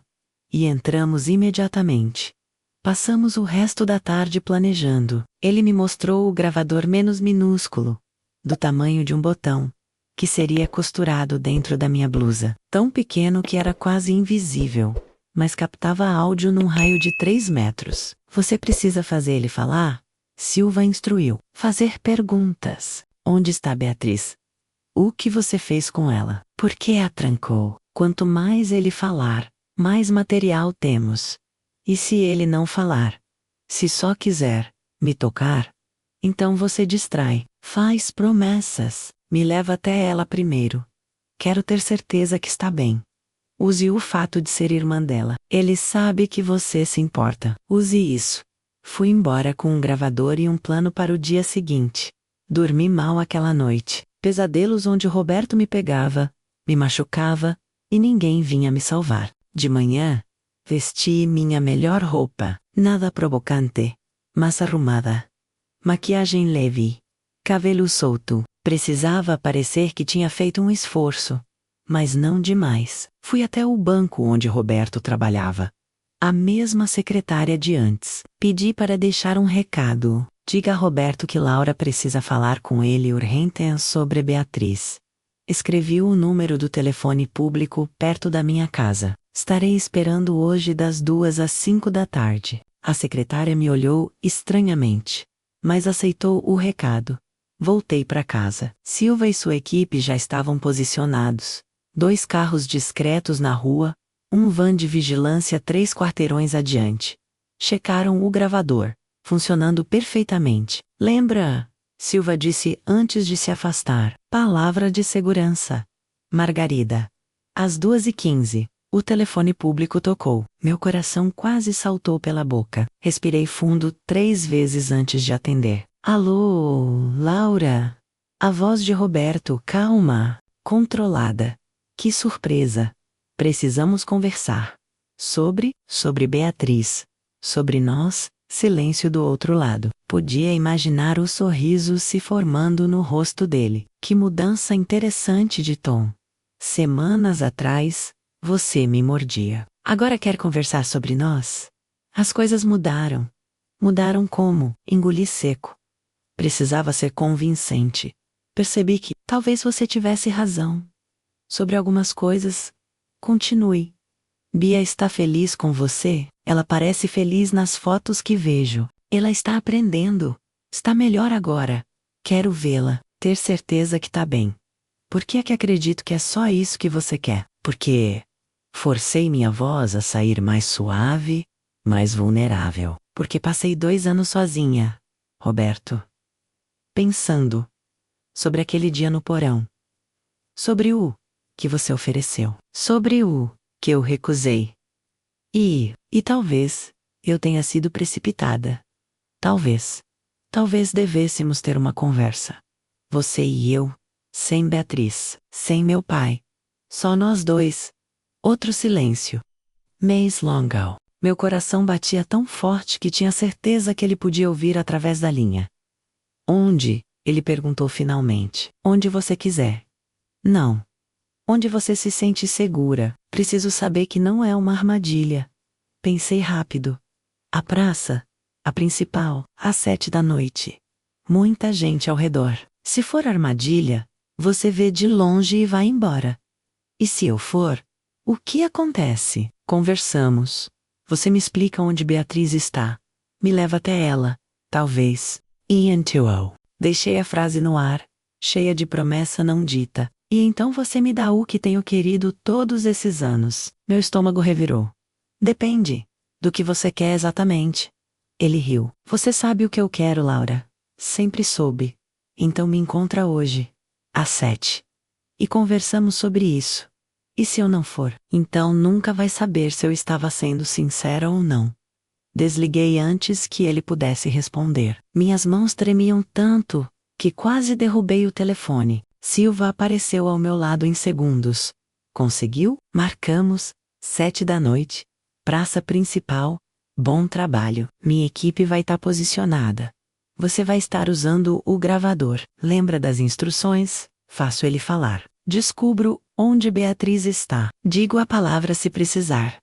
E entramos imediatamente. Passamos o resto da tarde planejando. Ele me mostrou o gravador menos minúsculo, do tamanho de um botão, que seria costurado dentro da minha blusa, tão pequeno que era quase invisível, mas captava áudio num raio de 3 metros. Você precisa fazer ele falar? Silva instruiu. Fazer perguntas. Onde está Beatriz? O que você fez com ela? Por que a trancou? Quanto mais ele falar, mais material temos. E se ele não falar? Se só quiser me tocar? Então você distrai, faz promessas, me leva até ela primeiro. Quero ter certeza que está bem. Use o fato de ser irmã dela. Ele sabe que você se importa. Use isso. Fui embora com um gravador e um plano para o dia seguinte. Dormi mal aquela noite. Pesadelos onde Roberto me pegava, me machucava, e ninguém vinha me salvar. De manhã, vesti minha melhor roupa, nada provocante, mas arrumada. Maquiagem leve, cabelo solto. Precisava parecer que tinha feito um esforço, mas não demais. Fui até o banco onde Roberto trabalhava. A mesma secretária de antes. Pedi para deixar um recado. Diga a Roberto que Laura precisa falar com ele urgente sobre Beatriz. Escrevi o número do telefone público perto da minha casa. Estarei esperando hoje das 2 às 5 da tarde. A secretária me olhou estranhamente, mas aceitou o recado. Voltei para casa. Silva e sua equipe já estavam posicionados. 2 carros discretos na rua, um van de vigilância 3 quarteirões adiante. Checaram o gravador, funcionando perfeitamente. Lembra? Silva disse antes de se afastar. Palavra de segurança. Margarida. Às 2h15, o telefone público tocou. Meu coração quase saltou pela boca. Respirei fundo 3 vezes antes de atender. Alô, Laura? A voz de Roberto, calma, controlada. Que surpresa. Precisamos conversar. Sobre Beatriz. Sobre nós. Silêncio do outro lado. Podia imaginar o sorriso se formando no rosto dele. Que mudança interessante de tom. Semanas atrás, você me mordia. Agora quer conversar sobre nós? As coisas mudaram. Mudaram como? Engoli seco. Precisava ser convincente. Percebi que talvez você tivesse razão. Sobre algumas coisas. Continue. Bia está feliz com você? Ela parece feliz nas fotos que vejo. Ela está aprendendo. Está melhor agora. Quero vê-la, ter certeza que está bem. Por que é que acredito que é só isso que você quer? Porque forcei minha voz a sair mais suave, mais vulnerável. Porque passei 2 anos sozinha, Roberto. Pensando sobre aquele dia no porão. Sobre o que você ofereceu. Sobre o que eu recusei. E talvez eu tenha sido precipitada. Talvez devêssemos ter uma conversa. Você e eu, sem Beatriz, sem meu pai. Só nós 2. Outro silêncio. Mês longo. Meu coração batia tão forte que tinha certeza que ele podia ouvir através da linha. Onde? Ele perguntou finalmente. Onde você quiser. Não. Onde você se sente segura. Preciso saber que não é uma armadilha. Pensei rápido. A praça. A principal. Às 7 da noite. Muita gente ao redor. Se for armadilha, você vê de longe e vai embora. E se eu for? O que acontece? Conversamos. Você me explica onde Beatriz está. Me leva até ela. Talvez. E deixei a frase no ar, cheia de promessa não dita. E então você me dá o que tenho querido todos esses anos. Meu estômago revirou. Depende do que você quer exatamente. Ele riu. Você sabe o que eu quero, Laura. Sempre soube. Então me encontra hoje, às 7. E conversamos sobre isso. E se eu não for? Então nunca vai saber se eu estava sendo sincera ou não. Desliguei antes que ele pudesse responder. Minhas mãos tremiam tanto que quase derrubei o telefone. Silva apareceu ao meu lado em segundos. Conseguiu? Marcamos, 7 da noite, praça principal, Bom trabalho, minha equipe vai estar posicionada. Você vai estar usando o gravador. Lembra das instruções? Faço ele falar. Descubro onde Beatriz está. Digo a palavra se precisar.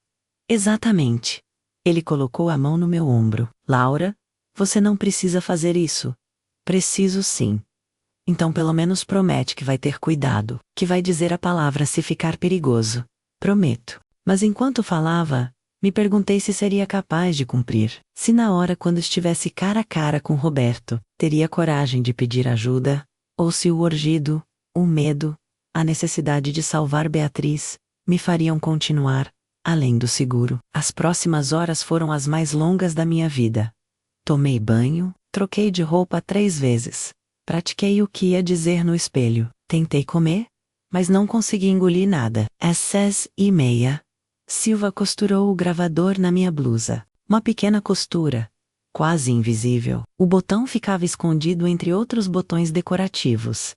Exatamente. Ele colocou a mão no meu ombro. Laura, você não precisa fazer isso. Preciso sim. Então pelo menos promete que vai ter cuidado, que vai dizer a palavra se ficar perigoso. Prometo. Mas enquanto falava, me perguntei se seria capaz de cumprir. Se na hora quando estivesse cara a cara com Roberto, teria coragem de pedir ajuda, ou se o urgido, o medo, a necessidade de salvar Beatriz, me fariam continuar, além do seguro. As próximas horas foram as mais longas da minha vida. Tomei banho, troquei de roupa 3 vezes. Pratiquei o que ia dizer no espelho. Tentei comer, mas não consegui engolir nada. Às 6h30, Silva costurou o gravador na minha blusa. Uma pequena costura, quase invisível. O botão ficava escondido entre outros botões decorativos.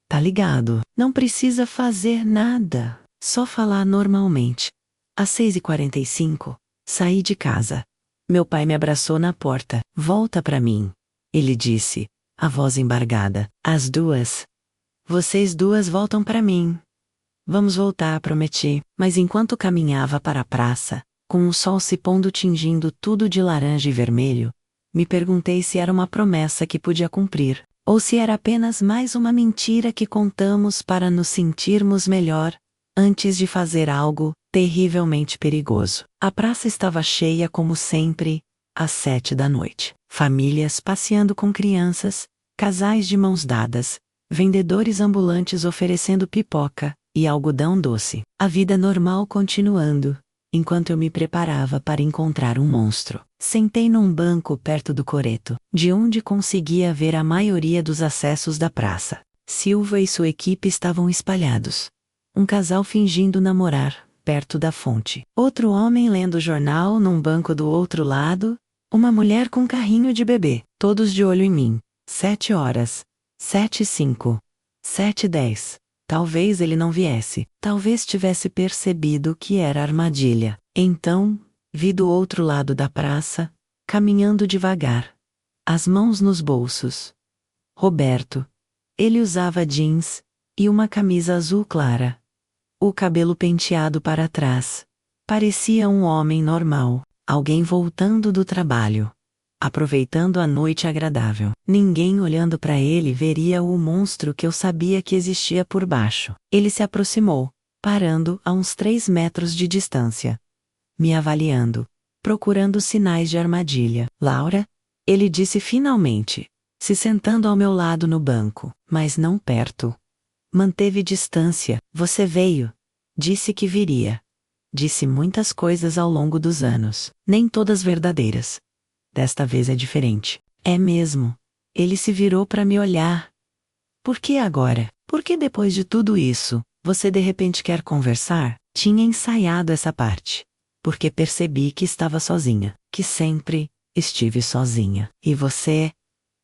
Tá ligado? Não precisa fazer nada. Só falar normalmente. Às 6h45, saí de casa. Meu pai me abraçou na porta. Volta pra mim. Ele disse, a voz embargada. As duas. Vocês duas voltam pra mim. Vamos voltar, prometi. Mas enquanto caminhava para a praça, com o sol se pondo tingindo tudo de laranja e vermelho, me perguntei se era uma promessa que podia cumprir, ou se era apenas mais uma mentira que contamos para nos sentirmos melhor, antes de fazer algo terrivelmente perigoso. A praça estava cheia como sempre, às 7 da noite. Famílias passeando com crianças, casais de mãos dadas, vendedores ambulantes oferecendo pipoca e algodão doce. A vida normal continuando, enquanto eu me preparava para encontrar um monstro. Sentei num banco perto do coreto, de onde conseguia ver a maioria dos acessos da praça. Silva e sua equipe estavam espalhados. Um casal fingindo namorar, perto da fonte. Outro homem lendo jornal num banco do outro lado, uma mulher com carrinho de bebê, todos de olho em mim. 7 horas. 7h05. 7h10. Talvez ele não viesse. Talvez tivesse percebido que era armadilha. Então, vi do outro lado da praça, caminhando devagar, as mãos nos bolsos. Roberto. Ele usava jeans e uma camisa azul clara. O cabelo penteado para trás. Parecia um homem normal, alguém voltando do trabalho, aproveitando a noite agradável. Ninguém olhando para ele veria o monstro que eu sabia que existia por baixo. Ele se aproximou, parando a uns 3 metros de distância, me avaliando, procurando sinais de armadilha. Laura? Ele disse finalmente, se sentando ao meu lado no banco, mas não perto. Manteve distância. Você veio. Disse que viria. Disse muitas coisas ao longo dos anos, nem todas verdadeiras. Desta vez é diferente. É mesmo. Ele se virou para me olhar. Por que agora? Por que depois de tudo isso, você de repente quer conversar? Tinha ensaiado essa parte. Porque percebi que estava sozinha. Que sempre estive sozinha. E você?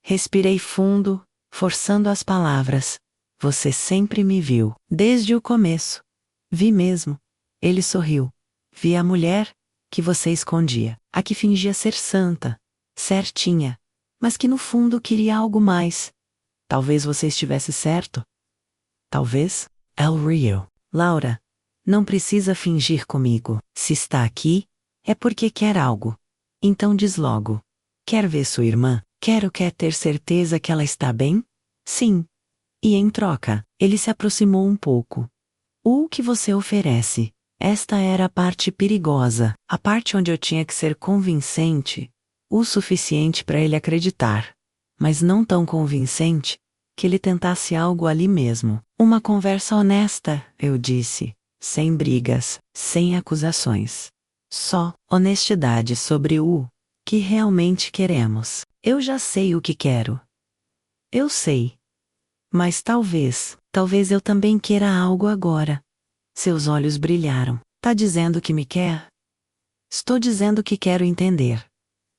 Respirei fundo, forçando as palavras. Você sempre me viu. Desde o começo. Vi mesmo. Ele sorriu. Vi a mulher que você escondia. A que fingia ser santa. Certinha. Mas que no fundo queria algo mais. Talvez você estivesse certo. Talvez. El Rio. Laura. Não precisa fingir comigo. Se está aqui, é porque quer algo. Então diz logo. Quer ver sua irmã? Quer ter certeza que ela está bem? Sim. E em troca, ele se aproximou um pouco. O que você oferece? Esta era a parte perigosa, a parte onde eu tinha que ser convincente, o suficiente para ele acreditar, mas não tão convincente que ele tentasse algo ali mesmo. Uma conversa honesta, eu disse, sem brigas, sem acusações. Só honestidade sobre o que realmente queremos. Eu já sei o que quero. Eu sei. Mas talvez eu também queira algo agora. Seus olhos brilharam. Tá dizendo que me quer? Estou dizendo que quero entender.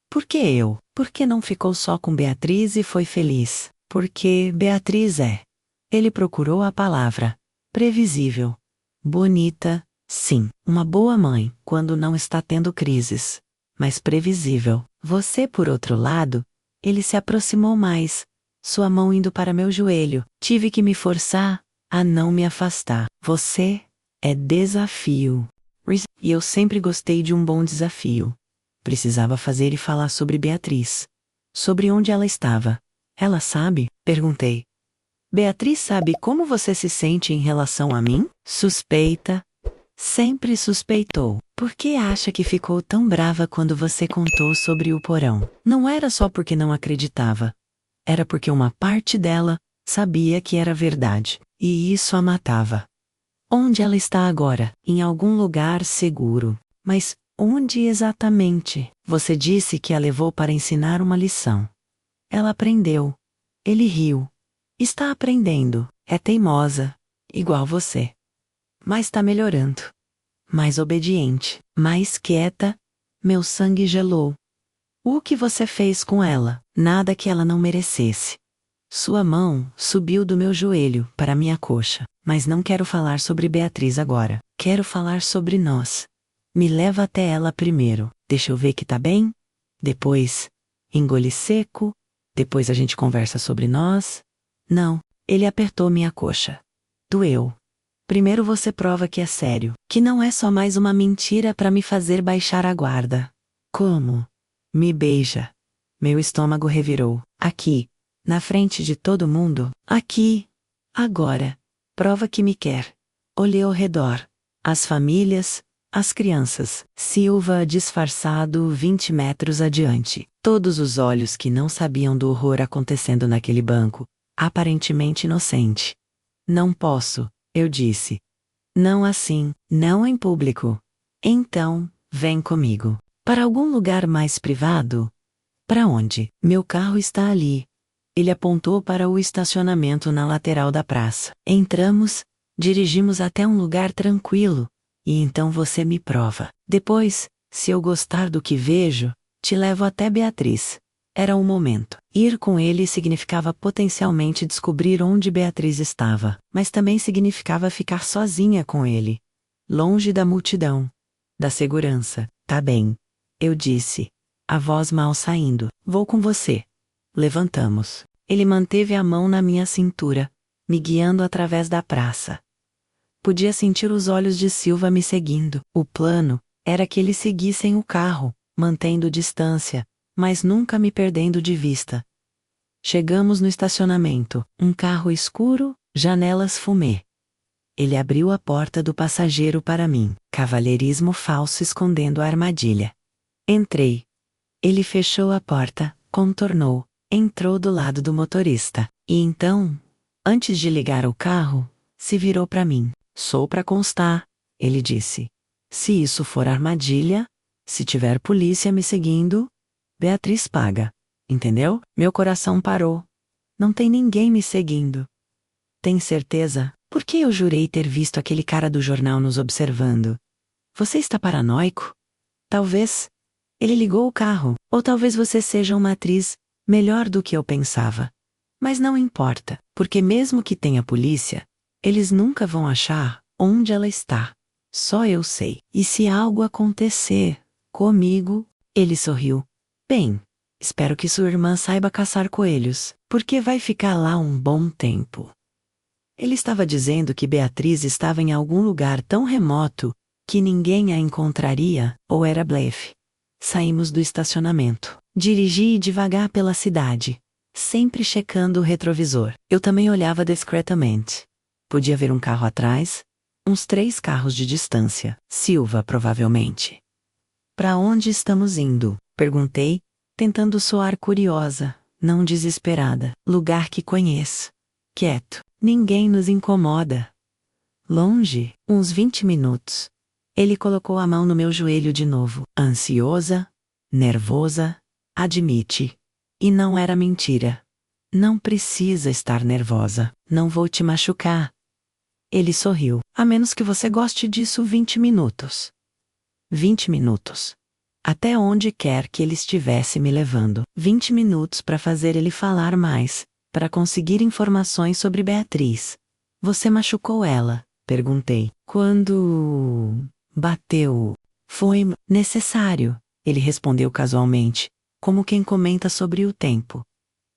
Por que eu? Por que não ficou só com Beatriz e foi feliz? Porque Beatriz é. Ele procurou a palavra. Previsível. Bonita, sim. Uma boa mãe, quando não está tendo crises. mas previsível. Você, por outro lado, ele se aproximou mais, sua mão indo para meu joelho. Tive que me forçar a não me afastar. Você é desafio. E eu sempre gostei de um bom desafio. Precisava fazer e falar sobre Beatriz. Sobre onde ela estava. Ela sabe? Perguntei. Beatriz sabe como você se sente em relação a mim? Suspeita. Sempre suspeitou. Por que acha que ficou tão brava quando você contou sobre o porão? Não era só porque não acreditava. Era porque uma parte dela sabia que era verdade. E isso a matava. Onde ela está agora? Em algum lugar seguro. Mas onde exatamente? Você disse que a levou para ensinar uma lição. Ela aprendeu. Ele riu. Está aprendendo. É teimosa. Igual você. Mas está melhorando. Mais obediente. Mais quieta. Meu sangue gelou. O que você fez com ela? Nada que ela não merecesse. Sua mão subiu do meu joelho para minha coxa. Mas não quero falar sobre Beatriz agora. Quero falar sobre nós. Me leva até ela primeiro. Deixa eu ver que tá bem. Depois, engole seco. Depois a gente conversa sobre nós. Não, ele apertou minha coxa. Doeu. Primeiro você prova que é sério, que não é só mais uma mentira para me fazer baixar a guarda. Como? Me beija. Meu estômago revirou. Aqui. Na frente de todo mundo. Aqui. Agora. Prova que me quer. Olhei ao redor. As famílias, as crianças. Silva disfarçado 20 metros adiante. Todos os olhos que não sabiam do horror acontecendo naquele banco. Aparentemente inocente. Não posso, eu disse. Não assim, não em público. Então, vem comigo. Para algum lugar mais privado? Para onde? Meu carro está ali. Ele apontou para o estacionamento na lateral da praça. Entramos, dirigimos até um lugar tranquilo, e então você me prova. Depois, se eu gostar do que vejo, te levo até Beatriz. Era o momento. Ir com ele significava potencialmente descobrir onde Beatriz estava, mas também significava ficar sozinha com ele. Longe da multidão. Da segurança. Tá bem. Eu disse. A voz mal saindo. Vou com você. Levantamos. Ele manteve a mão na minha cintura, me guiando através da praça. Podia sentir os olhos de Silva me seguindo. O plano era que eles seguissem o carro, mantendo distância, mas nunca me perdendo de vista. Chegamos no estacionamento, um carro escuro, janelas fumê. Ele abriu a porta do passageiro para mim, cavalheirismo falso escondendo a armadilha. Entrei. Ele fechou a porta, contornou, entrou do lado do motorista. E então, antes de ligar o carro, se virou para mim. Sou para constar, ele disse. Se isso for armadilha, se tiver polícia me seguindo, Beatriz paga. Entendeu? Meu coração parou. Não tem ninguém me seguindo. Tem certeza? Porque eu jurei ter visto aquele cara do jornal nos observando. Você está paranoico? Talvez. Ele ligou o carro. Ou talvez você seja uma atriz melhor do que eu pensava. Mas não importa, porque mesmo que tenha polícia, eles nunca vão achar onde ela está. Só eu sei. E se algo acontecer comigo? Ele sorriu. Bem, espero que sua irmã saiba caçar coelhos, porque vai ficar lá um bom tempo. Ele estava dizendo que Beatriz estava em algum lugar tão remoto que ninguém a encontraria, ou era blefe. Saímos do estacionamento. Dirigi devagar pela cidade, sempre checando o retrovisor. Eu também olhava discretamente. Podia ver um carro atrás, uns 3 carros de distância. Silva, provavelmente. Para onde estamos indo? Perguntei, tentando soar curiosa, não desesperada. Lugar que conheço. Quieto. Ninguém nos incomoda. Longe, uns 20 minutos. Ele colocou a mão no meu joelho de novo. Ansiosa, nervosa, admite. E não era mentira. Não precisa estar nervosa. Não vou te machucar. Ele sorriu. A menos que você goste disso 20 minutos. 20 minutos. Até onde quer que ele estivesse me levando. 20 minutos para fazer ele falar mais, para conseguir informações sobre Beatriz. Você machucou ela? Perguntei. Quando bateu. Foi necessário. Ele respondeu casualmente, como quem comenta sobre o tempo.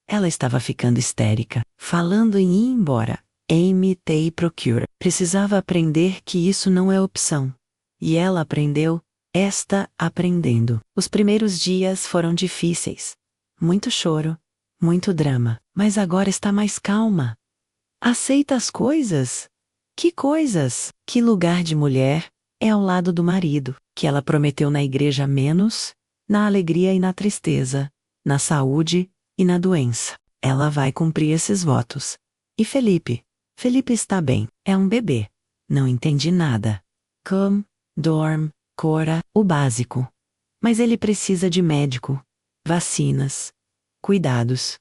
Ela estava ficando histérica, falando em ir embora. Amy T. Procure. Precisava aprender que isso não é opção. E ela aprendeu, está aprendendo. Os primeiros dias foram difíceis. Muito choro, muito drama, mas agora está mais calma. Aceita as coisas? Que coisas? Que lugar de mulher é ao lado do marido, que ela prometeu na igreja menos, na alegria e na tristeza, na saúde e na doença. Ela vai cumprir esses votos. E Felipe? Felipe está bem, é um bebê. Não entendi nada. Come, dorme, cora, o básico. Mas ele precisa de médico, vacinas, cuidados.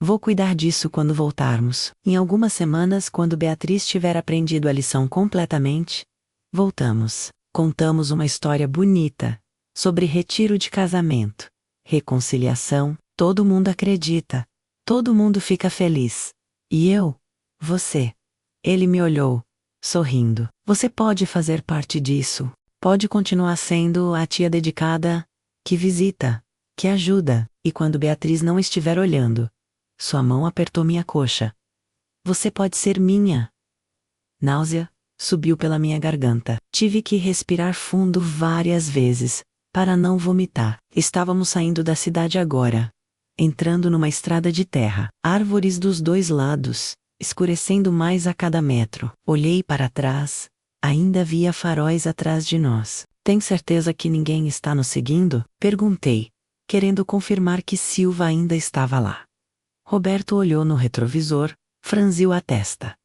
Vou cuidar disso quando voltarmos. Em algumas semanas, quando Beatriz tiver aprendido a lição completamente, voltamos. Contamos uma história bonita sobre retiro de casamento, reconciliação. Todo mundo acredita. Todo mundo fica feliz. E eu? Você. Ele me olhou, sorrindo. Você pode fazer parte disso. Pode continuar sendo a tia dedicada, que visita, que ajuda. E quando Beatriz não estiver olhando, sua mão apertou minha coxa. Você pode ser minha. Náusea subiu pela minha garganta. Tive que respirar fundo várias vezes, para não vomitar. Estávamos saindo da cidade agora, entrando numa estrada de terra. Árvores dos dois lados, escurecendo mais a cada metro. Olhei para trás, ainda via faróis atrás de nós. Tem certeza que ninguém está nos seguindo? Perguntei, querendo confirmar que Silva ainda estava lá. Roberto olhou no retrovisor, franziu a testa.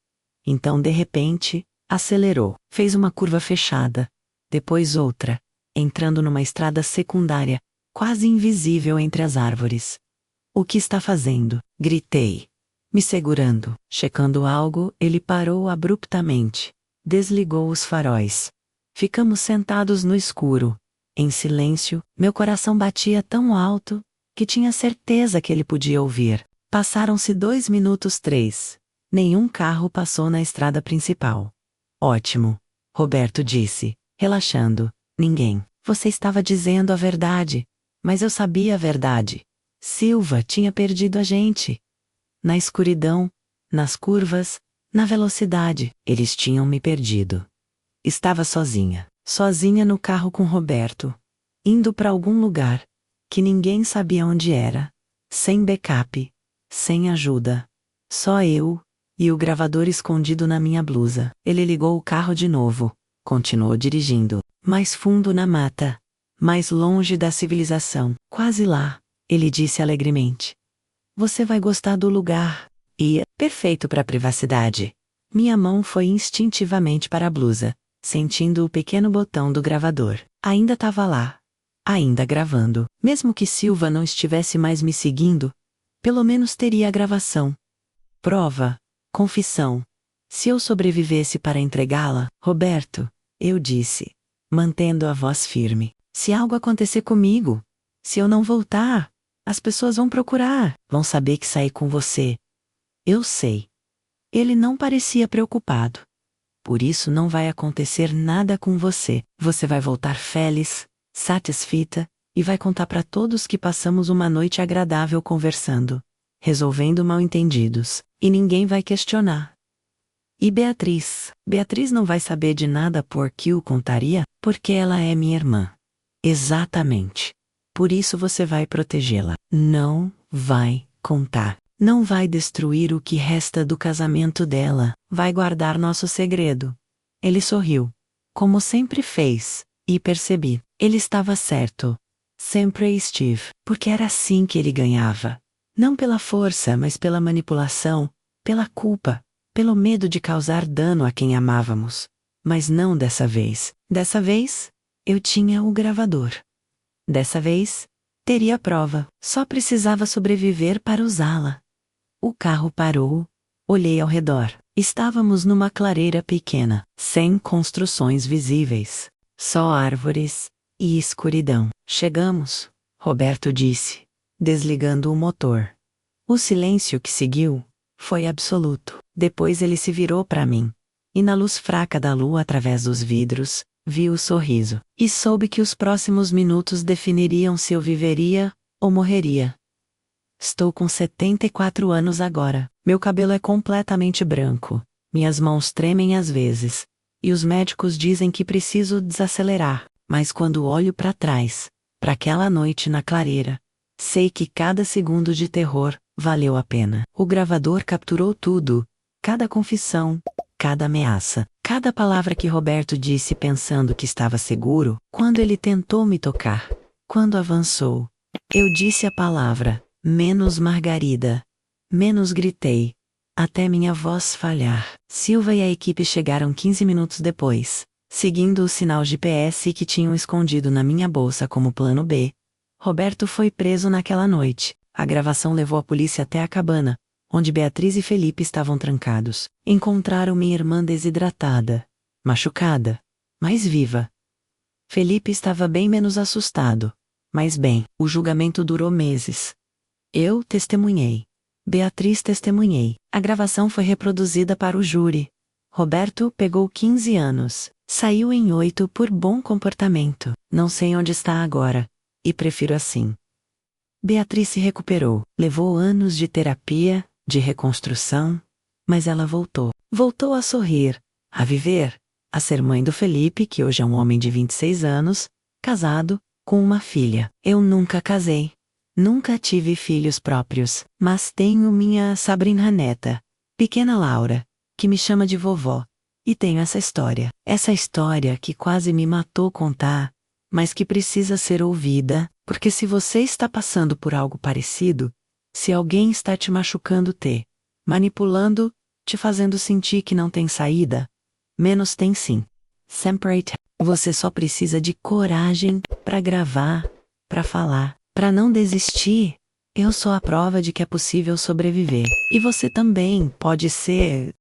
Então, de repente, acelerou. Fez uma curva fechada, depois outra, entrando numa estrada secundária, quase invisível entre as árvores. O que está fazendo? Gritei. Me segurando. Checando algo, ele parou abruptamente. Desligou os faróis. Ficamos sentados no escuro. Em silêncio, meu coração batia tão alto que tinha certeza que ele podia ouvir. Passaram-se 2 minutos 3. Nenhum carro passou na estrada principal. Ótimo, Roberto disse, relaxando. Ninguém. Você estava dizendo a verdade. Mas eu sabia a verdade. Silva tinha perdido a gente. Na escuridão, nas curvas, na velocidade, eles tinham me perdido. Estava sozinha. Sozinha no carro com Roberto. Indo para algum lugar, que ninguém sabia onde era. Sem backup. Sem ajuda. Só eu, e o gravador escondido na minha blusa. Ele ligou o carro de novo. Continuou dirigindo. Mais fundo na mata. Mais longe da civilização. Quase lá, ele disse alegremente. Você vai gostar do lugar. E, perfeito para a privacidade. Minha mão foi instintivamente para a blusa, sentindo o pequeno botão do gravador. Ainda estava lá. Ainda gravando. Mesmo que Silva não estivesse mais me seguindo, pelo menos teria a gravação. Prova. Confissão. Se eu sobrevivesse para entregá-la, Roberto, eu disse, mantendo a voz firme. Se algo acontecer comigo, se eu não voltar, as pessoas vão procurar, vão saber que saí com você. Eu sei. Ele não parecia preocupado. Por isso não vai acontecer nada com você. Você vai voltar feliz, satisfeita, e vai contar para todos que passamos uma noite agradável conversando, resolvendo mal-entendidos, e ninguém vai questionar. E Beatriz? Beatriz não vai saber de nada por que o contaria, porque ela é minha irmã. Exatamente. Por isso você vai protegê-la. Não vai contar. Não vai destruir o que resta do casamento dela. Vai guardar nosso segredo. Ele sorriu, como sempre fez, e percebi. Ele estava certo. Sempre estive, porque era assim que ele ganhava. Não pela força, mas pela manipulação, pela culpa, pelo medo de causar dano a quem amávamos. Mas não dessa vez. Dessa vez, eu tinha o gravador. Dessa vez, teria a prova. Só precisava sobreviver para usá-la. O carro parou. Olhei ao redor. Estávamos numa clareira pequena, sem construções visíveis. Só árvores e escuridão. Chegamos, Roberto disse, desligando o motor. O silêncio que seguiu foi absoluto. Depois ele se virou para mim, e na luz fraca da lua através dos vidros, vi o sorriso, e soube que os próximos minutos definiriam se eu viveria ou morreria. Estou com 74 anos agora, meu cabelo é completamente branco, minhas mãos tremem às vezes, e os médicos dizem que preciso desacelerar, mas quando olho para trás, para aquela noite na clareira, sei que cada segundo de terror valeu a pena. O gravador capturou tudo, cada confissão, cada ameaça, cada palavra que Roberto disse pensando que estava seguro, quando ele tentou me tocar, quando avançou. Eu disse a palavra, menos Margarida. Menos gritei, até minha voz falhar. Silva e a equipe chegaram 15 minutos depois, seguindo o sinal GPS que tinham escondido na minha bolsa como plano B. Roberto foi preso naquela noite. A gravação levou a polícia até a cabana, onde Beatriz e Felipe estavam trancados. Encontraram minha irmã desidratada, machucada, mas viva. Felipe estava bem menos assustado, mas bem, o julgamento durou meses. Eu testemunhei. Beatriz testemunhei. A gravação foi reproduzida para o júri. Roberto pegou 15 anos. Saiu em 8 por bom comportamento. Não sei onde está agora. E prefiro assim. Beatriz se recuperou. Levou anos de terapia, de reconstrução. Mas ela voltou. Voltou a sorrir, a viver, a ser mãe do Felipe, que hoje é um homem de 26 anos, casado, com uma filha. Eu nunca casei. Nunca tive filhos próprios, mas tenho minha Sabrina neta, pequena Laura, que me chama de vovó. E tenho essa história que quase me matou contar, mas que precisa ser ouvida, porque se você está passando por algo parecido, se alguém está te machucando, manipulando, te fazendo sentir que não tem saída, menos tem sim. Separate. Você só precisa de coragem para gravar, para falar. Para não desistir, eu sou a prova de que é possível sobreviver. E você também pode ser